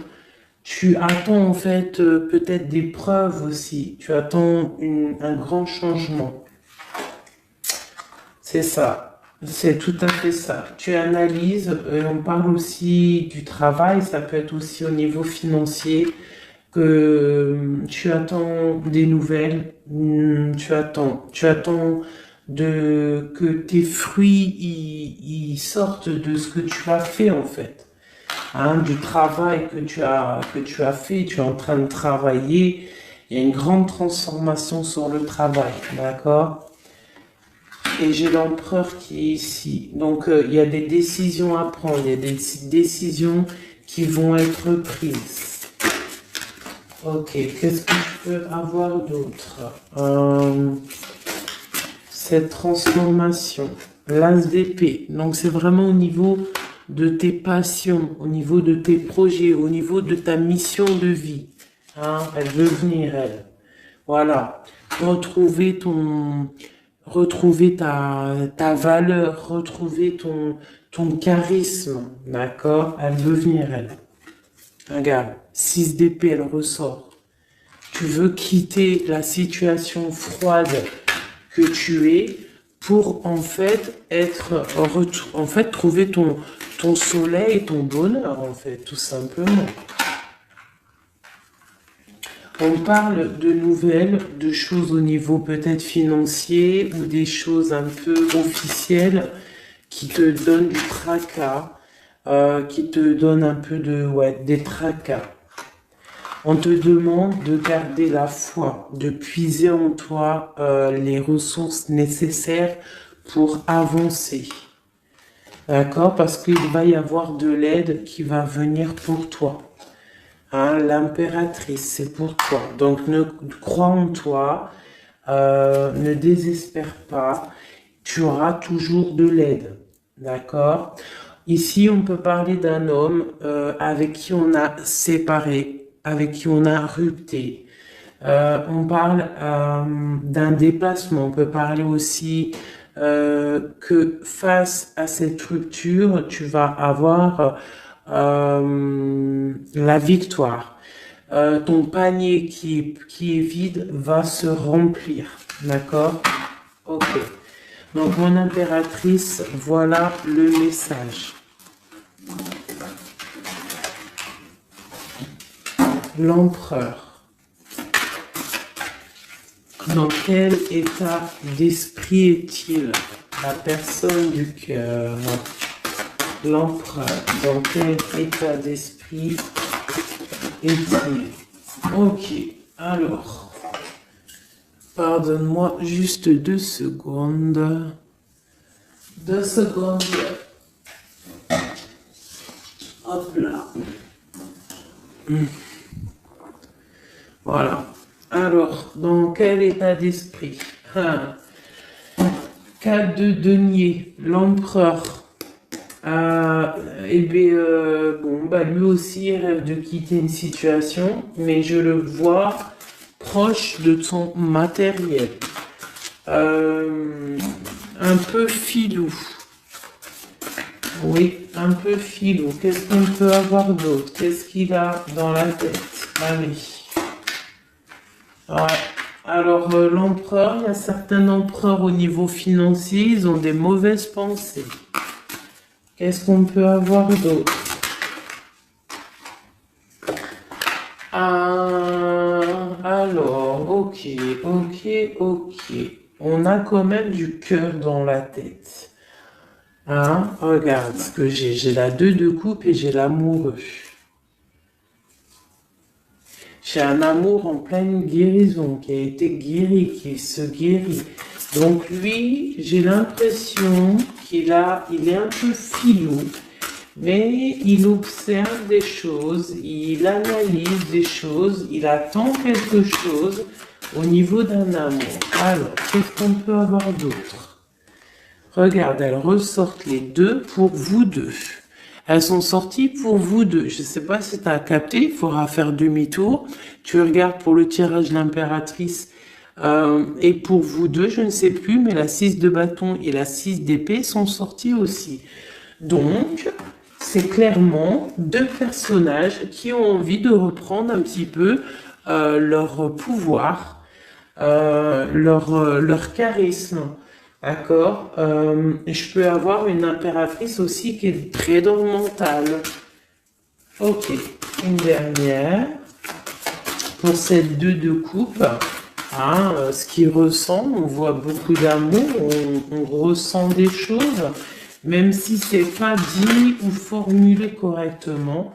Tu attends en fait peut-être des preuves aussi. Tu attends un grand changement. C'est ça. C'est tout à fait ça. Tu analyses, on parle aussi du travail, ça peut être aussi au niveau financier, que tu attends des nouvelles, tu attends que tes fruits ils sortent de ce que tu as fait en fait, hein, du travail que tu as fait, tu es en train de travailler. Il y a une grande transformation sur le travail, d'accord? Et j'ai l'empereur qui est ici. Donc, il y a des décisions à prendre, il y a des décisions qui vont être prises. Ok, qu'est-ce que je peux avoir d'autre? Cette transformation, l'as d'épée. Donc, c'est vraiment au niveau de tes passions, au niveau de tes projets, au niveau de ta mission de vie. Hein, elle veut venir, elle. Voilà. Retrouver ta valeur, retrouver ton charisme, d'accord? Elle veut venir, elle. Regarde, 6 d'épée, elle ressort. Tu veux quitter la situation froide que tu es pour en fait trouver ton soleil et ton bonheur, en fait, tout simplement. On parle de nouvelles, de choses au niveau peut-être financier ou des choses un peu officielles qui te donnent du tracas, qui te donnent un peu des tracas. On te demande de garder la foi, de puiser en toi les ressources nécessaires pour avancer. D'accord? Parce qu'il va y avoir de l'aide qui va venir pour toi. Hein, l'impératrice, c'est pour toi. Donc, crois en toi, ne désespère pas. Tu auras toujours de l'aide. D'accord? Ici, on peut parler d'un homme avec qui on a séparé, avec qui on a rupté. On parle d'un déplacement. On peut parler aussi que face à cette rupture, tu vas avoir la victoire. Ton panier qui est vide va se remplir. D'accord? Ok. Donc, mon impératrice, voilà le message. L'empereur. Dans quel état d'esprit est-il? La personne du cœur. L'empereur. Dans quel état d'esprit est-il? Ok. Alors, pardonne-moi juste 2 secondes. 2 secondes. Hop là. Voilà. Alors, dans quel état d'esprit? 4 de denier, l'empereur. Lui aussi il rêve de quitter une situation, mais je le vois proche de son matériel. Un peu filou. Oui, un peu filou. Qu'est-ce qu'on peut avoir d'autre? Qu'est-ce qu'il a dans la tête? Allez. Ouais. Alors, l'empereur, il y a certains empereurs au niveau financier, ils ont des mauvaises pensées. Qu'est-ce qu'on peut avoir d'autre? Alors, ok. On a quand même du cœur dans la tête. Hein? Regarde ce que j'ai. J'ai la 2 de coupe et j'ai l'amoureux. J'ai un amour en pleine guérison, qui a été guéri, qui se guérit. Donc lui, j'ai l'impression il est un peu filou, mais il observe des choses, il analyse des choses, il attend quelque chose au niveau d'un amour. Alors, qu'est-ce qu'on peut avoir d'autre? Regarde, elles ressortent les 2 pour vous deux. Elles sont sorties pour vous deux. Je ne sais pas si tu as capté, il faudra faire demi-tour. Tu regardes pour le tirage de l'impératrice Et pour vous deux, je ne sais plus, mais la 6 de bâton et la 6 d'épée sont sorties aussi. Donc, c'est clairement deux personnages qui ont envie de reprendre un petit peu leur pouvoir, leur charisme. D'accord. Je peux avoir une impératrice aussi qui est très dans le mental. Ok, une dernière. Pour cette 2 de coupe, hein, ce qui ressent, on voit beaucoup d'amour, on ressent des choses, même si c'est pas dit ou formulé correctement.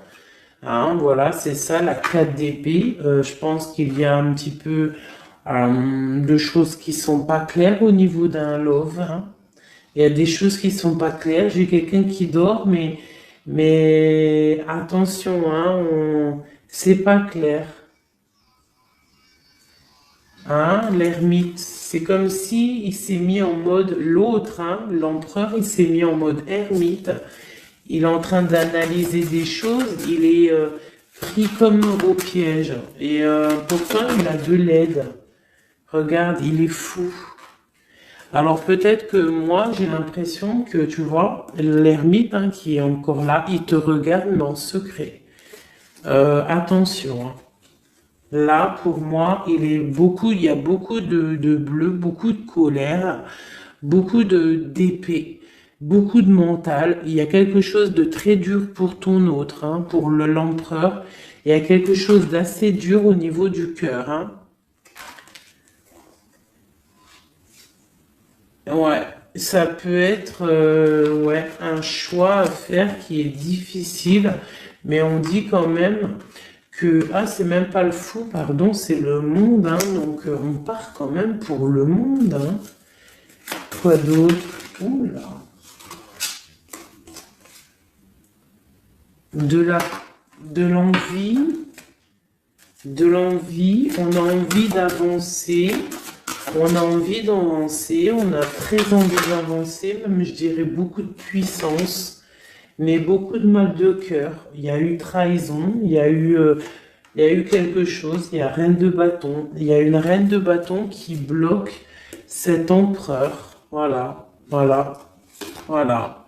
Hein, voilà, c'est ça la 4 d'épée. Je pense qu'il y a un petit peu de choses qui sont pas claires au niveau d'un love. Hein. Il y a des choses qui sont pas claires. J'ai quelqu'un qui dort, mais attention, hein, c'est pas clair. Hein, l'ermite, c'est comme si il s'est mis en mode l'autre, hein, l'empereur, il s'est mis en mode ermite. Il est en train d'analyser des choses, il est pris comme au piège. Et pourtant, il a de l'aide. Regarde, il est fou. Alors peut-être que moi, j'ai l'impression que, tu vois, l'ermite hein, qui est encore là, il te regarde mais en secret. Attention. Hein. Là, pour moi, il y a beaucoup de bleu, beaucoup de colère, beaucoup d'épée, beaucoup de mental. Il y a quelque chose de très dur pour ton autre, hein, pour l'empereur. Il y a quelque chose d'assez dur au niveau du cœur, hein. Ouais, ça peut être ouais, un choix à faire qui est difficile, mais on dit quand même que ah c'est même pas le fou, pardon, c'est le monde, hein, donc on part quand même pour le monde. Hein. Quoi d'autre? Oula. De la de l'envie, de l'envie, on a envie d'avancer. On a envie d'avancer, on a très envie d'avancer, même je dirais beaucoup de puissance, mais beaucoup de mal de cœur. Il y a eu trahison, il y a eu quelque chose, il y a reine de bâton, il y a une reine de bâton qui bloque cet empereur. Voilà, voilà, voilà,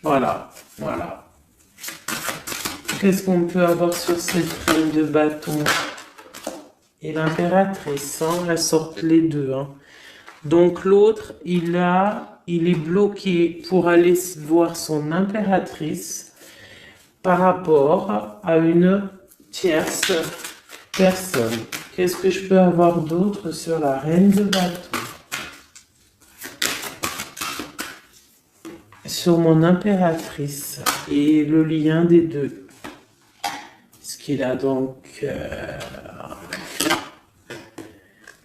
voilà, voilà. Qu'est-ce qu'on peut avoir sur cette reine de bâton? Et l'impératrice, hein, elles sortent les deux. Hein. Donc l'autre, il est bloqué pour aller voir son impératrice par rapport à une tierce personne. Qu'est-ce que je peux avoir d'autre sur la reine de bâton? Sur mon impératrice et le lien des deux. Ce qu'il a donc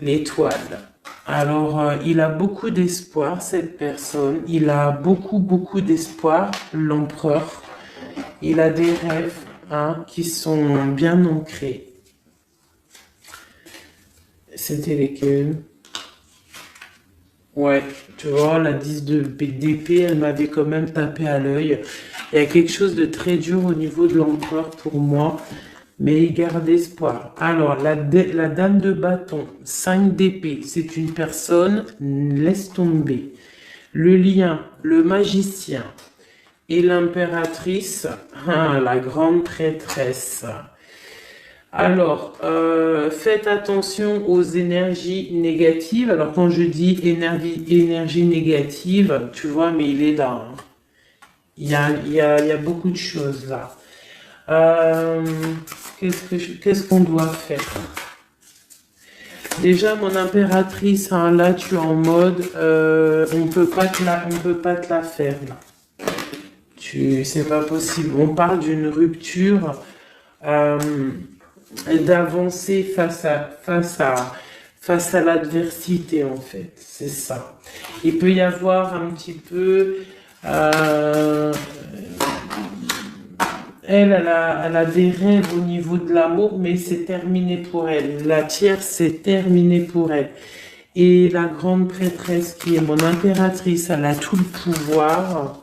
l'étoile. Alors, il a beaucoup d'espoir, cette personne. Il a beaucoup, beaucoup d'espoir, l'empereur. Il a des rêves hein, qui sont bien ancrés. C'était lesquels? Ouais, tu vois, la 10 d'épée, elle m'avait quand même tapé à l'œil. Il y a quelque chose de très dur au niveau de l'empereur pour moi. Mais il garde espoir. Alors, la dame de bâton, 5 d'épée, c'est une personne, laisse tomber. Le lien, le magicien et l'impératrice, hein, la grande prêtresse. Alors, faites attention aux énergies négatives. Alors, quand je dis énergie négative, tu vois, mais il est là. Hein. Il y a beaucoup de choses là. Qu'est-ce qu'on doit faire? Déjà, mon impératrice, hein, là, tu es en mode, on peut pas te la faire, là. C'est pas possible. On parle d'une rupture, d'avancer face à l'adversité, en fait. C'est ça. Il peut y avoir un petit peu, elle a des rêves au niveau de l'amour, mais c'est terminé pour elle. La tierce, c'est terminé pour elle. Et la grande prêtresse, qui est mon impératrice, elle a tout le pouvoir.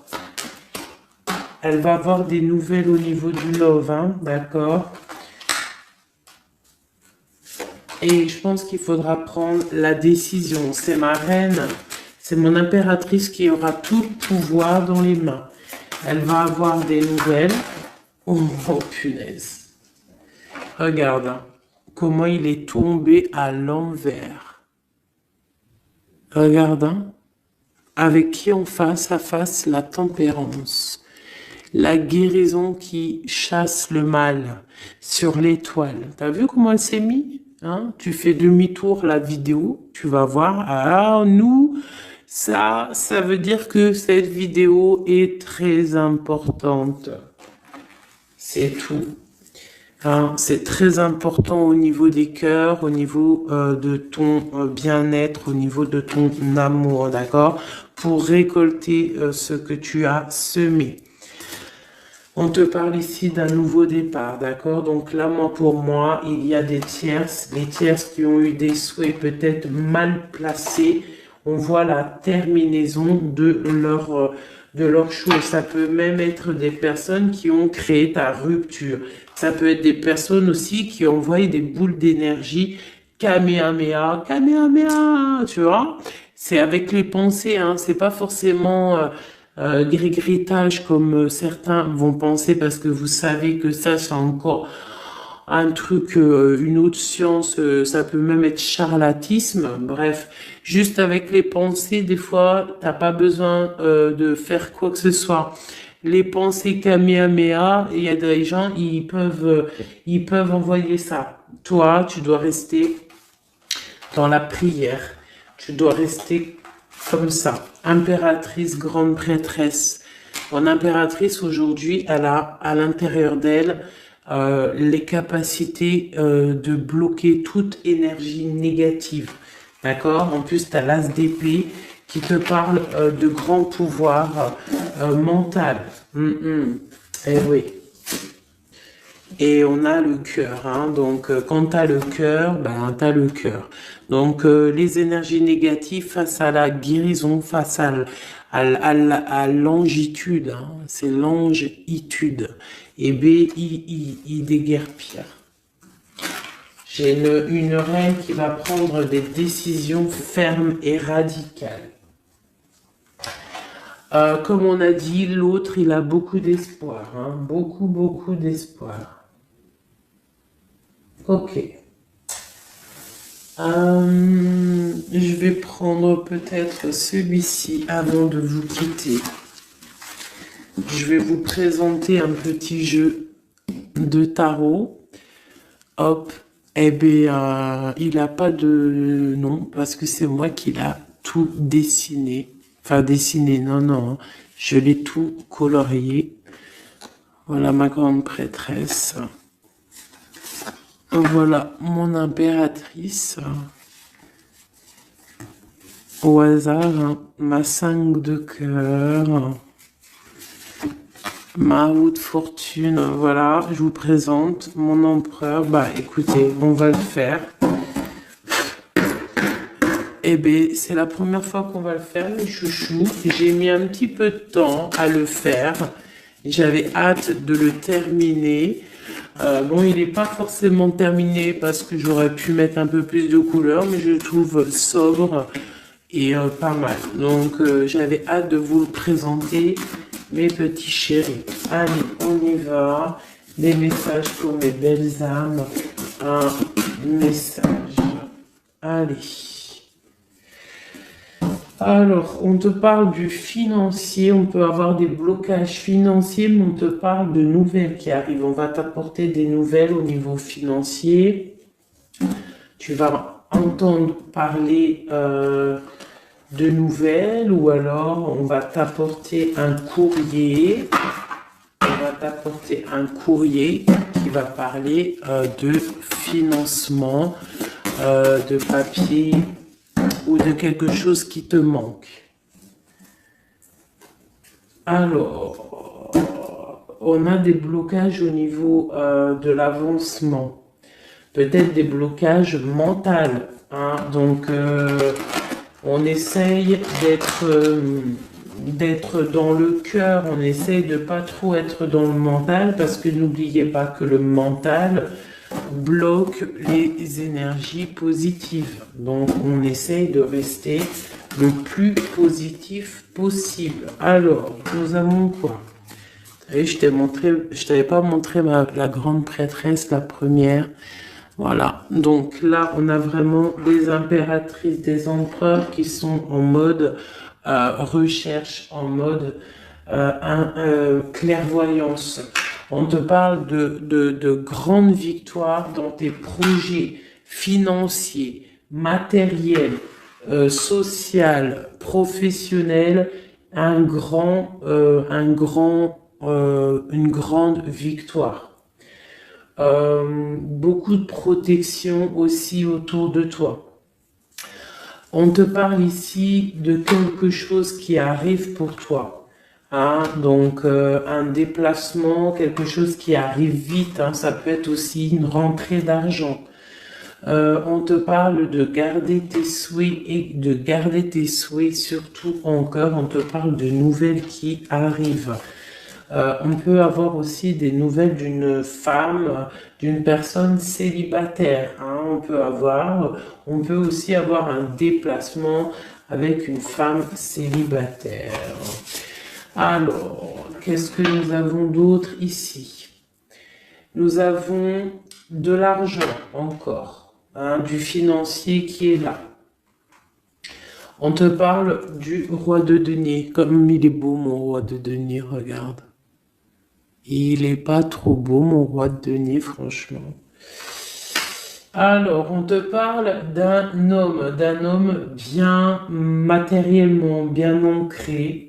Elle va avoir des nouvelles au niveau du love, hein, d'accord? Et je pense qu'il faudra prendre la décision. C'est ma reine, c'est mon impératrice qui aura tout le pouvoir dans les mains. Elle va avoir des nouvelles. Oh, oh punaise. Regarde hein, comment il est tombé à l'envers. Regarde, hein, avec qui on face à face la tempérance. La guérison qui chasse le mal sur l'étoile. T'as vu comment elle s'est mise hein? Tu fais demi-tour la vidéo, tu vas voir. Ah, nous, ça veut dire que cette vidéo est très importante. C'est tout. Hein, c'est très important au niveau des cœurs, au niveau de ton bien-être, au niveau de ton amour, d'accord? Pour récolter ce que tu as semé. On te parle ici d'un nouveau départ, d'accord? Donc là, pour moi, il y a des tierces, les tierces qui ont eu des souhaits peut-être mal placés. On voit la terminaison de leur chose. Ça peut même être des personnes qui ont créé ta rupture. Ça peut être des personnes aussi qui ont envoyé des boules d'énergie. Kamehameha, Kamehameha, tu vois? C'est avec les pensées, hein. C'est pas forcément gris-gritage comme certains vont penser parce que vous savez que ça c'est encore un truc, une autre science, ça peut même être charlatisme. Bref, juste avec les pensées, des fois, t'as pas besoin de faire quoi que ce soit. Les pensées Kamehameha, il y a des gens, ils peuvent envoyer ça. Toi, tu dois rester dans la prière. Tu dois rester comme ça. Impératrice, grande prêtresse. Mon impératrice, aujourd'hui, elle a à l'intérieur d'elle les capacités de bloquer toute énergie négative. D'accord? En plus, tu as l'as d'épée qui te parle de grand pouvoir mental. Eh oui. Et on a le cœur, hein. Donc quand tu as le cœur, ben tu as le cœur. Donc les énergies négatives face à la guérison, face à longitude, hein. C'est longitude. Et B-I-I déguerpir. J'ai une reine qui va prendre des décisions fermes et radicales. Comme on a dit, l'autre, il a beaucoup d'espoir, hein. Beaucoup d'espoir. Ok. Je vais prendre peut-être celui-ci avant de vous quitter. Je vais vous présenter un petit jeu de tarot. Hop. Eh bien, il n'a pas de nom parce que c'est moi qui l'ai tout dessiné. Enfin, dessiné, non. Je l'ai tout colorié. Voilà ma grande prêtresse. Voilà mon impératrice. Au hasard, hein, ma 5 de cœur. Ma roue de fortune. Voilà, je vous présente mon empereur. Bah écoutez, on va le faire. Eh bien, c'est la première fois qu'on va le faire, les chouchous. J'ai mis un petit peu de temps à le faire. J'avais hâte de le terminer. Bon, il n'est pas forcément terminé parce que j'aurais pu mettre un peu plus de couleurs, mais je le trouve sobre et pas mal. Donc, j'avais hâte de vous le présenter, mes petits chéris. Allez, on y va. Des messages pour mes belles âmes. Un message. Allez. Alors, on te parle du financier, on peut avoir des blocages financiers, mais on te parle de nouvelles qui arrivent. On va t'apporter des nouvelles au niveau financier. Tu vas entendre parler de nouvelles ou alors on va t'apporter un courrier. On va t'apporter un courrier qui va parler de financement, de papier, ou de quelque chose qui te manque. Alors, on a des blocages au niveau de l'avancement. Peut-être des blocages mentaux. Hein? Donc, on essaye d'être dans le cœur. On essaye de pas trop être dans le mental parce que n'oubliez pas que le mental, bloque les énergies positives. Donc, on essaye de rester le plus positif possible. Alors, nous avons quoi? Vous savez, je t'avais pas montré la grande prêtresse, la première. Voilà. Donc là, on a vraiment des impératrices, des empereurs qui sont en mode recherche, en mode clairvoyance. On te parle de grandes victoires dans tes projets financiers, matériels, social, professionnel, une grande victoire. Beaucoup de protection aussi autour de toi. On te parle ici de quelque chose qui arrive pour toi. Hein, donc un déplacement, quelque chose qui arrive vite, hein, ça peut être aussi une rentrée d'argent. On te parle de garder tes souhaits et de garder tes souhaits surtout en cœur. On te parle de nouvelles qui arrivent. On peut avoir aussi des nouvelles d'une femme, d'une personne célibataire. Hein, on peut aussi avoir un déplacement avec une femme célibataire. Alors, qu'est-ce que nous avons d'autre ici? Nous avons de l'argent encore, hein, du financier qui est là. On te parle du roi de denier. Comme il est beau mon roi de denier, regarde. Il est pas trop beau mon roi de denier, franchement. Alors, on te parle d'un homme bien matériellement, bien ancré.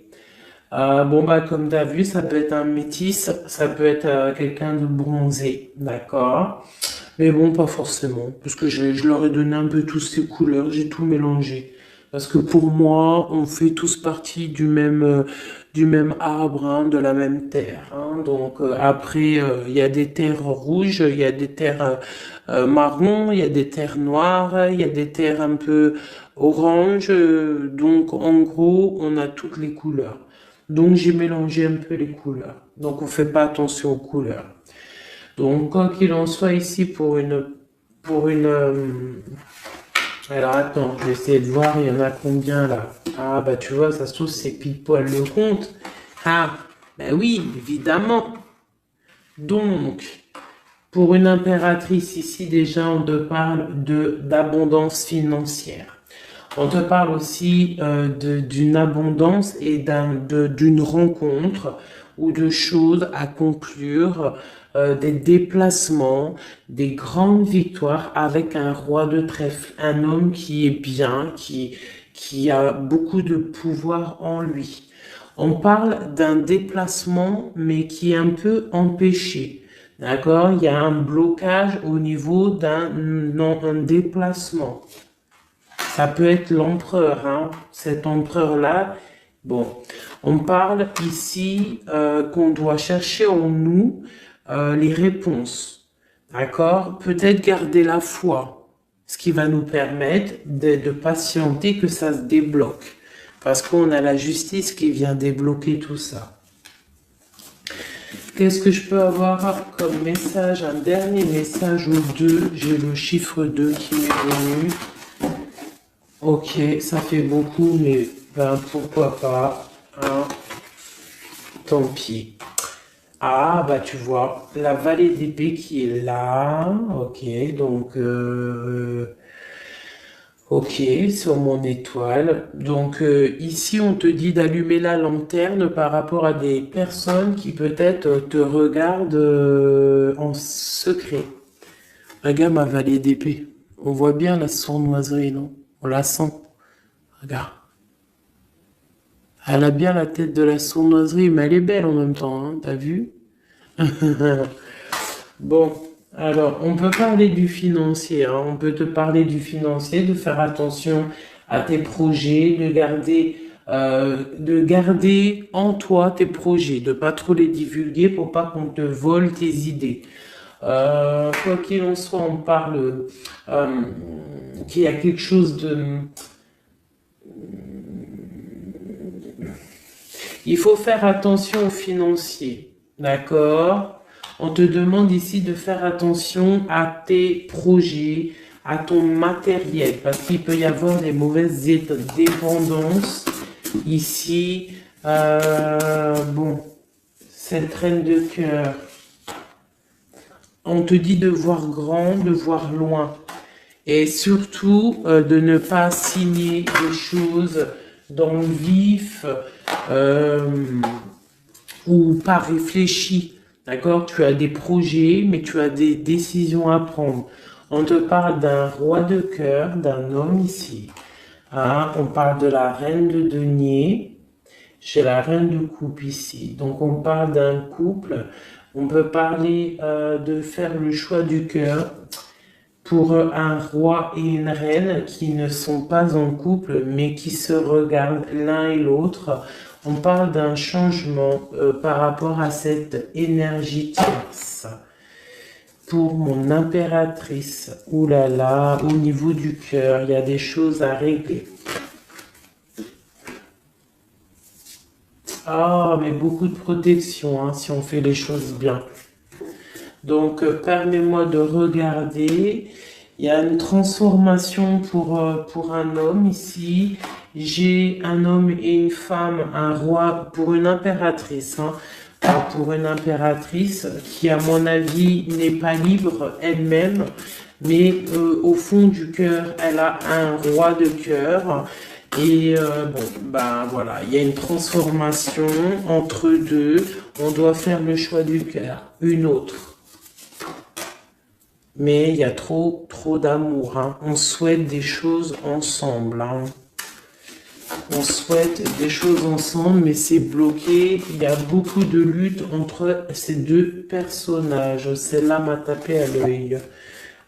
Bon, bah, comme tu as vu, ça peut être un métis, ça peut être quelqu'un de bronzé, d'accord? Mais bon, pas forcément, parce que je leur ai donné un peu toutes ces couleurs, j'ai tout mélangé. Parce que pour moi, on fait tous partie du même arbre, hein, de la même terre. Hein. Donc après, il y a des terres rouges, il y a des terres marron, il y a des terres noires, il y a des terres un peu orange. Donc en gros, on a toutes les couleurs. Donc j'ai mélangé un peu les couleurs. Donc on fait pas attention aux couleurs. Donc quoi qu'il en soit ici alors attends, je vais essayer de voir, il y en a combien là? Ah bah tu vois, ça se trouve c'est pile poil le compte. Ah, bah oui, évidemment. Donc, pour une impératrice ici déjà, on te parle d'abondance financière. On te parle aussi d'une abondance et d'une rencontre ou de choses à conclure, des déplacements, des grandes victoires avec un roi de trèfle, un homme qui est bien, qui a beaucoup de pouvoir en lui. On parle d'un déplacement, mais qui est un peu empêché. D'accord? Il y a un blocage au niveau d'un déplacement. Ça peut être l'empereur, hein, cet empereur-là. Bon, on parle ici qu'on doit chercher en nous les réponses. D'accord? Peut-être garder la foi, ce qui va nous permettre de patienter que ça se débloque. Parce qu'on a la justice qui vient débloquer tout ça. Qu'est-ce que je peux avoir comme message? Un dernier message ou deux. J'ai le chiffre 2 qui m'est venu. Ok, ça fait beaucoup, mais ben, pourquoi pas, hein, tant pis. Ah, bah tu vois, la vallée d'épée qui est là, ok, donc, ok, sur mon étoile. Donc ici, on te dit d'allumer la lanterne par rapport à des personnes qui peut-être te regardent en secret. Regarde ma vallée d'épée. On voit bien la sournoiserie, non? On la sent. Regarde. Elle a bien la tête de la sournoiserie, mais elle est belle en même temps, hein, t'as vu? Bon, alors, on peut parler du financier, hein, on peut te parler du financier, de faire attention à tes projets, de garder en toi tes projets, de pas trop les divulguer pour pas qu'on te vole tes idées. Quoi qu'il en soit, on parle qu'il y a quelque chose de... Il faut faire attention aux financiers, d'accord? On te demande ici de faire attention à tes projets, à ton matériel, parce qu'il peut y avoir des mauvaises dépendances ici. Bon, cette reine de cœur, on te dit de voir grand, de voir loin. Et surtout, de ne pas signer des choses dans le vif ou pas réfléchi. D'accord? Tu as des projets, mais tu as des décisions à prendre. On te parle d'un roi de cœur, d'un homme ici. Hein? On parle de la reine de denier. J'ai la reine de coupe ici. Donc on parle d'un couple. On peut parler de faire le choix du cœur pour un roi et une reine qui ne sont pas en couple, mais qui se regardent l'un et l'autre. On parle d'un changement par rapport à cette énergie tierce. Pour mon impératrice, oulala, au niveau du cœur, il y a des choses à régler. Ah, mais beaucoup de protection, hein, si on fait les choses bien. Donc, permets-moi de regarder. Il y a une transformation pour un homme ici. J'ai un homme et une femme, un roi pour une impératrice. Hein, pour une impératrice qui, à mon avis, n'est pas libre elle-même. Mais au fond du cœur, elle a un roi de cœur. Et bon, ben voilà, il y a une transformation entre deux. On doit faire le choix du cœur, une autre. Mais il y a trop d'amour. Hein. On souhaite des choses ensemble. Hein. On souhaite des choses ensemble, mais c'est bloqué. Il y a beaucoup de lutte entre ces deux personnages. Celle-là m'a tapé à l'œil.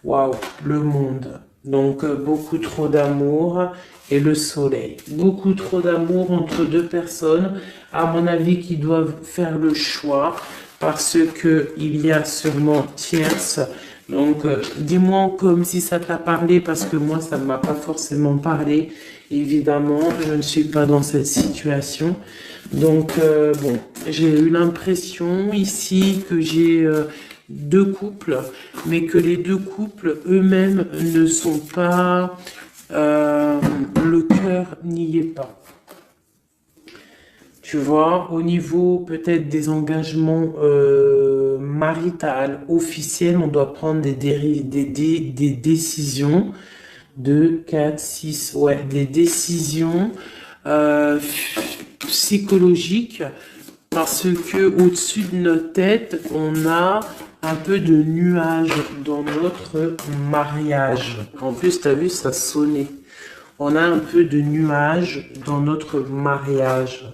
Waouh, le monde. Donc, beaucoup trop d'amour et le soleil. Beaucoup trop d'amour entre deux personnes, à mon avis, qui doivent faire le choix parce que il y a sûrement tierce. Donc, dis-moi comme si ça t'a parlé parce que moi, ça ne m'a pas forcément parlé. Évidemment, je ne suis pas dans cette situation. Donc, bon, j'ai eu l'impression ici que j'ai deux couples, mais que les deux couples eux-mêmes ne sont pas, le cœur n'y est pas. Tu vois, au niveau peut-être des engagements maritales, officiels, on doit prendre des décisions. 2, 4, 6, ouais, des décisions psychologiques parce que au-dessus de notre tête, on a un peu de nuages dans notre mariage. En plus, tu as vu, ça sonnait. On a un peu de nuages dans notre mariage.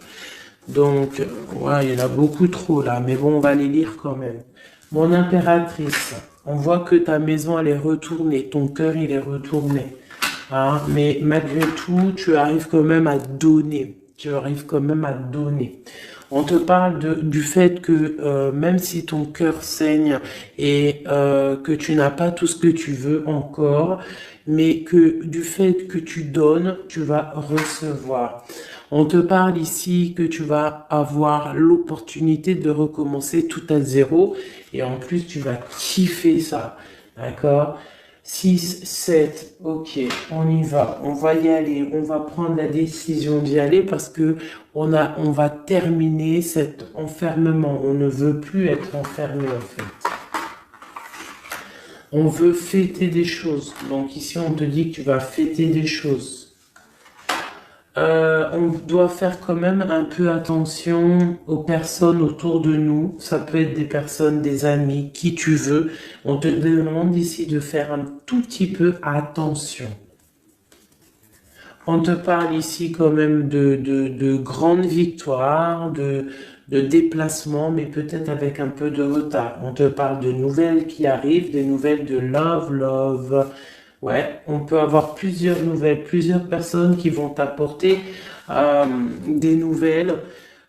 Donc, ouais, il y en a beaucoup trop là, mais bon, on va les lire quand même. Mon impératrice, on voit que ta maison, elle est retournée, ton cœur, il est retourné. Hein, mais malgré tout, tu arrives quand même à donner. Tu arrives quand même à donner. On te parle du fait que même si ton cœur saigne et que tu n'as pas tout ce que tu veux encore, mais que du fait que tu donnes, tu vas recevoir. On te parle ici que tu vas avoir l'opportunité de recommencer tout à zéro et en plus tu vas kiffer ça, d'accord? 6, 7, ok, on y va, on va y aller, on va prendre la décision d'y aller parce que on va terminer cet enfermement, on ne veut plus être enfermé en fait. On veut fêter des choses, donc ici on te dit que tu vas fêter des choses. On doit faire quand même un peu attention aux personnes autour de nous. Ça peut être des personnes, des amis, qui tu veux. On te demande ici de faire un tout petit peu attention. On te parle ici quand même de grandes victoires, de déplacements, mais peut-être avec un peu de retard. On te parle de nouvelles qui arrivent, des nouvelles de love. Ouais, on peut avoir plusieurs nouvelles, plusieurs personnes qui vont t'apporter des nouvelles,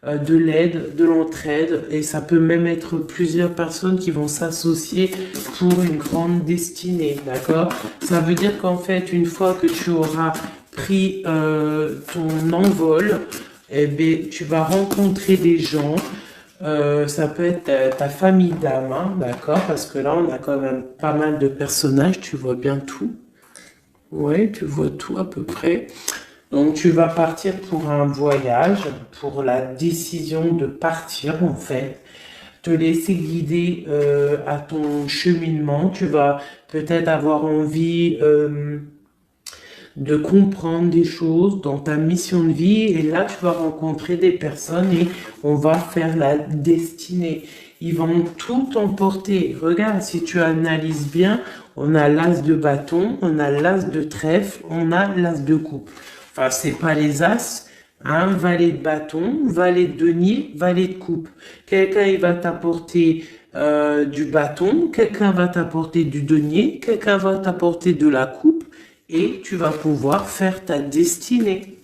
de l'aide, de l'entraide, et ça peut même être plusieurs personnes qui vont s'associer pour une grande destinée, d'accord? Ça veut dire qu'en fait, une fois que tu auras pris ton envol, eh bien, tu vas rencontrer des gens Ça peut être ta famille d'âme, hein, d'accord? Parce que là, on a quand même pas mal de personnages, tu vois bien tout. Ouais, tu vois tout à peu près. Donc, tu vas partir pour un voyage, pour la décision de partir, en fait. Te laisser guider à ton cheminement. Tu vas peut-être avoir envie de comprendre des choses dans ta mission de vie et là tu vas rencontrer des personnes et on va faire la destinée. Ils vont tout emporter. Regarde, si tu analyses bien, on a l'as de bâton, on a l'as de trèfle, on a l'as de coupe. Enfin, c'est pas les as, hein, valet de bâton, valet de denier, valet de coupe. Quelqu'un il va t'apporter du bâton, quelqu'un va t'apporter du denier, quelqu'un va t'apporter de la coupe et tu vas pouvoir faire ta destinée.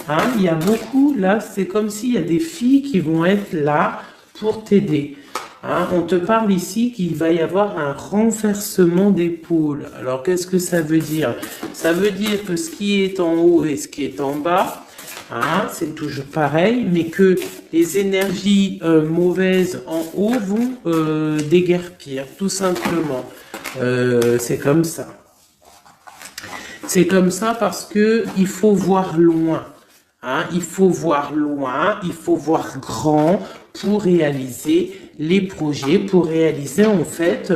Hein, il y a beaucoup, là, c'est comme s'il y a des filles qui vont être là pour t'aider. Hein, on te parle ici qu'il va y avoir un renversement d'épaule. Alors, qu'est-ce que ça veut dire? Ça veut dire que ce qui est en haut et ce qui est en bas, hein, c'est toujours pareil, mais que les énergies mauvaises en haut vont déguerpir, tout simplement. C'est comme ça. C'est comme ça parce que il faut voir loin. Hein, il faut voir loin, il faut voir grand pour réaliser les projets, pour réaliser en fait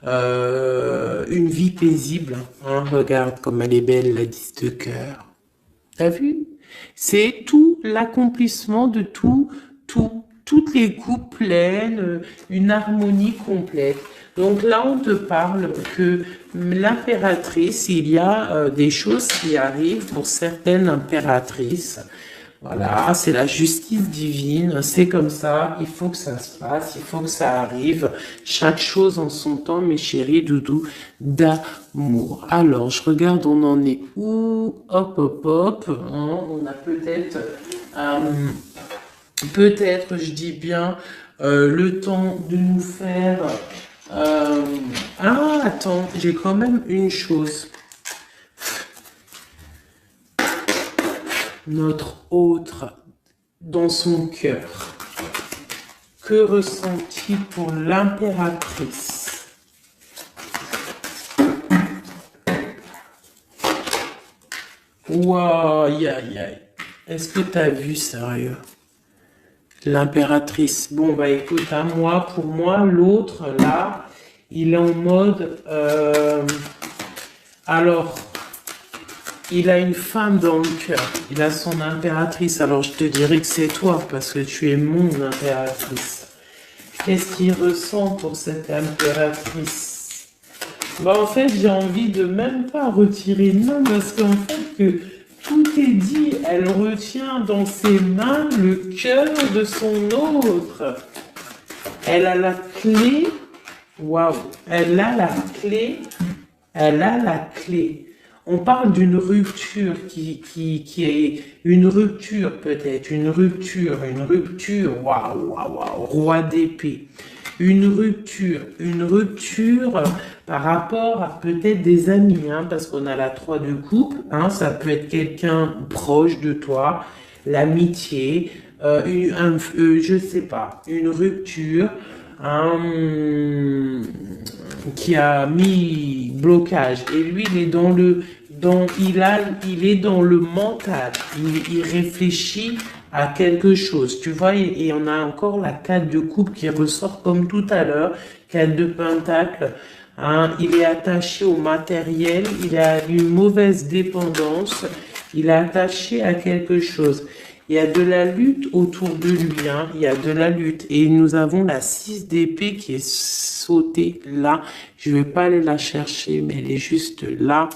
une vie paisible. Hein, regarde comme elle est belle, la 10 de cœur. T'as vu? C'est tout l'accomplissement de toutes les coupes pleines, une harmonie complète. Donc là, on te parle que l'impératrice, il y a des choses qui arrivent pour certaines impératrices. Voilà, c'est la justice divine, c'est comme ça, il faut que ça se passe, il faut que ça arrive. Chaque chose en son temps, mes chéris doudous d'amour. Alors, je regarde, on en est où? Hop, hop, hop. Hein, on a peut-être, je dis bien, le temps de nous faire... Ah, attends, j'ai quand même une chose. Notre autre dans son cœur. Que ressent-il pour l'impératrice? Waouh, aïe, aïe, aïe. Est-ce que tu as vu, sérieux? L'impératrice. Bon, bah écoute, hein, pour moi, l'autre, là, il est en mode... alors... Il a une femme dans le cœur. Il a son impératrice. Alors je te dirais que c'est toi parce que tu es mon impératrice. Qu'est-ce qu'il ressent pour cette impératrice? Bah en fait j'ai envie de même pas retirer non parce qu'en fait que tout est dit. Elle retient dans ses mains le cœur de son autre. Elle a la clé. Waouh. Elle a la clé. Elle a la clé. On parle d'une rupture qui est une rupture peut-être, une rupture, waouh, waouh, waouh, roi d'épée. Une rupture par rapport à peut-être des amis, hein, parce qu'on a la 3 de coupe, hein, ça peut être quelqu'un proche de toi, l'amitié, je sais pas, une rupture, qui a mis blocage et lui il est il est dans le mental, il réfléchit à quelque chose, tu vois, et on a encore la 4 de coupe qui ressort comme tout à l'heure, 4 de pentacle, hein, il est attaché au matériel, il a une mauvaise dépendance, il est attaché à quelque chose. Il y a de la lutte autour de lui, hein. Il y a de la lutte. Et nous avons la 6 d'épée qui est sautée là. Je vais pas aller la chercher, mais elle est juste là.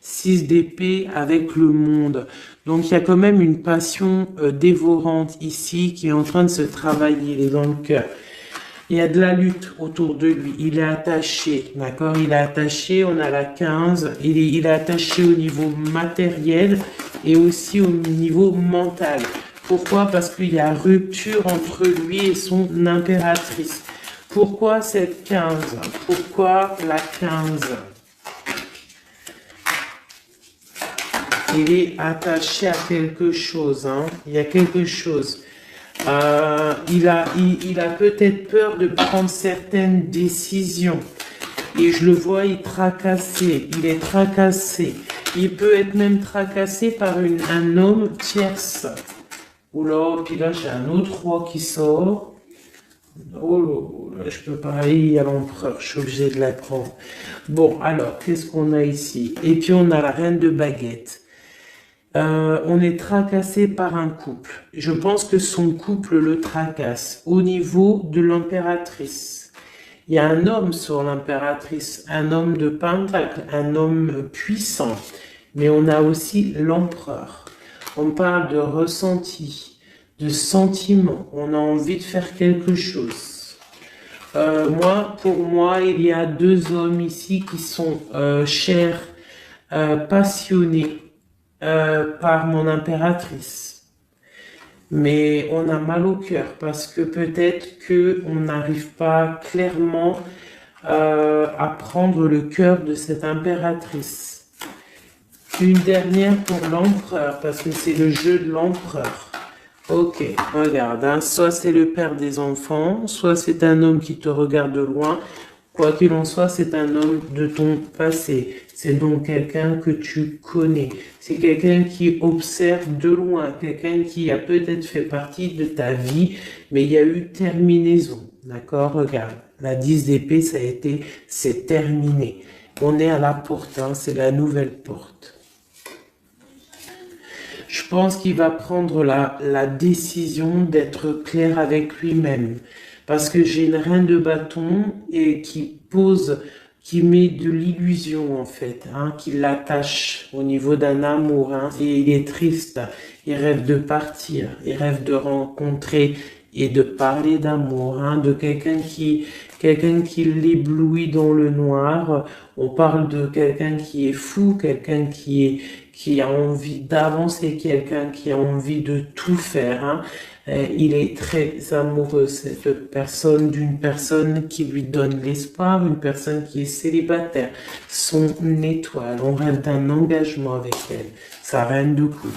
6 d'épée avec le monde. Donc il y a quand même une passion dévorante ici qui est en train de se travailler, il est dans le cœur. Il y a de la lutte autour de lui. Il est attaché, d'accord? Il est attaché, on a la 15. Il est attaché au niveau matériel et aussi au niveau mental. Pourquoi? Parce qu'il y a rupture entre lui et son impératrice. Pourquoi cette 15? Pourquoi la 15? Il est attaché à quelque chose, hein? Il y a quelque chose. Il a peut-être peur de prendre certaines décisions. Et je le vois, il est tracassé. Il peut être même tracassé par un homme tierce. Oula, puis là, j'ai un autre roi qui sort. Oh là, je peux pas aller à l'empereur, je suis obligé de la prendre. Bon, alors, qu'est-ce qu'on a ici? Et puis, on a la reine de baguette. On est tracassé par un couple. Je pense que son couple le tracasse au niveau de l'impératrice. Il y a un homme sur l'impératrice, un homme de pentacle, un homme puissant. Mais on a aussi l'empereur. On parle de ressenti, de sentiment. On a envie de faire quelque chose. Pour moi, il y a deux hommes ici qui sont chers, passionnés par mon impératrice. Mais on a mal au cœur parce que peut-être que on n'arrive pas clairement à prendre le cœur de cette impératrice. Une dernière pour l'empereur, parce que c'est le jeu de l'empereur. Ok, regarde, hein, soit c'est le père des enfants, soit c'est un homme qui te regarde de loin. Quoi qu'il en soit, c'est un homme de ton passé. C'est donc quelqu'un que tu connais. C'est quelqu'un qui observe de loin, quelqu'un qui a peut-être fait partie de ta vie, mais il y a eu terminaison. D'accord? Regarde, la 10 d'épée, c'est terminé. On est à la porte, hein, c'est la nouvelle porte. Je pense qu'il va prendre la décision d'être clair avec lui-même. Parce que j'ai une reine de bâton et qui met de l'illusion en fait, hein, qui l'attache au niveau d'un amour. Hein, et il est triste, il rêve de partir, il rêve de rencontrer et de parler d'amour, hein, de quelqu'un qui l'éblouit dans le noir. On parle de quelqu'un qui est fou, quelqu'un qui a envie d'avancer, quelqu'un qui a envie de tout faire. Hein. Il est très amoureux, cette personne, d'une personne qui lui donne l'espoir, une personne qui est célibataire, son étoile. On rêve d'un engagement avec elle, sa reine de coupe.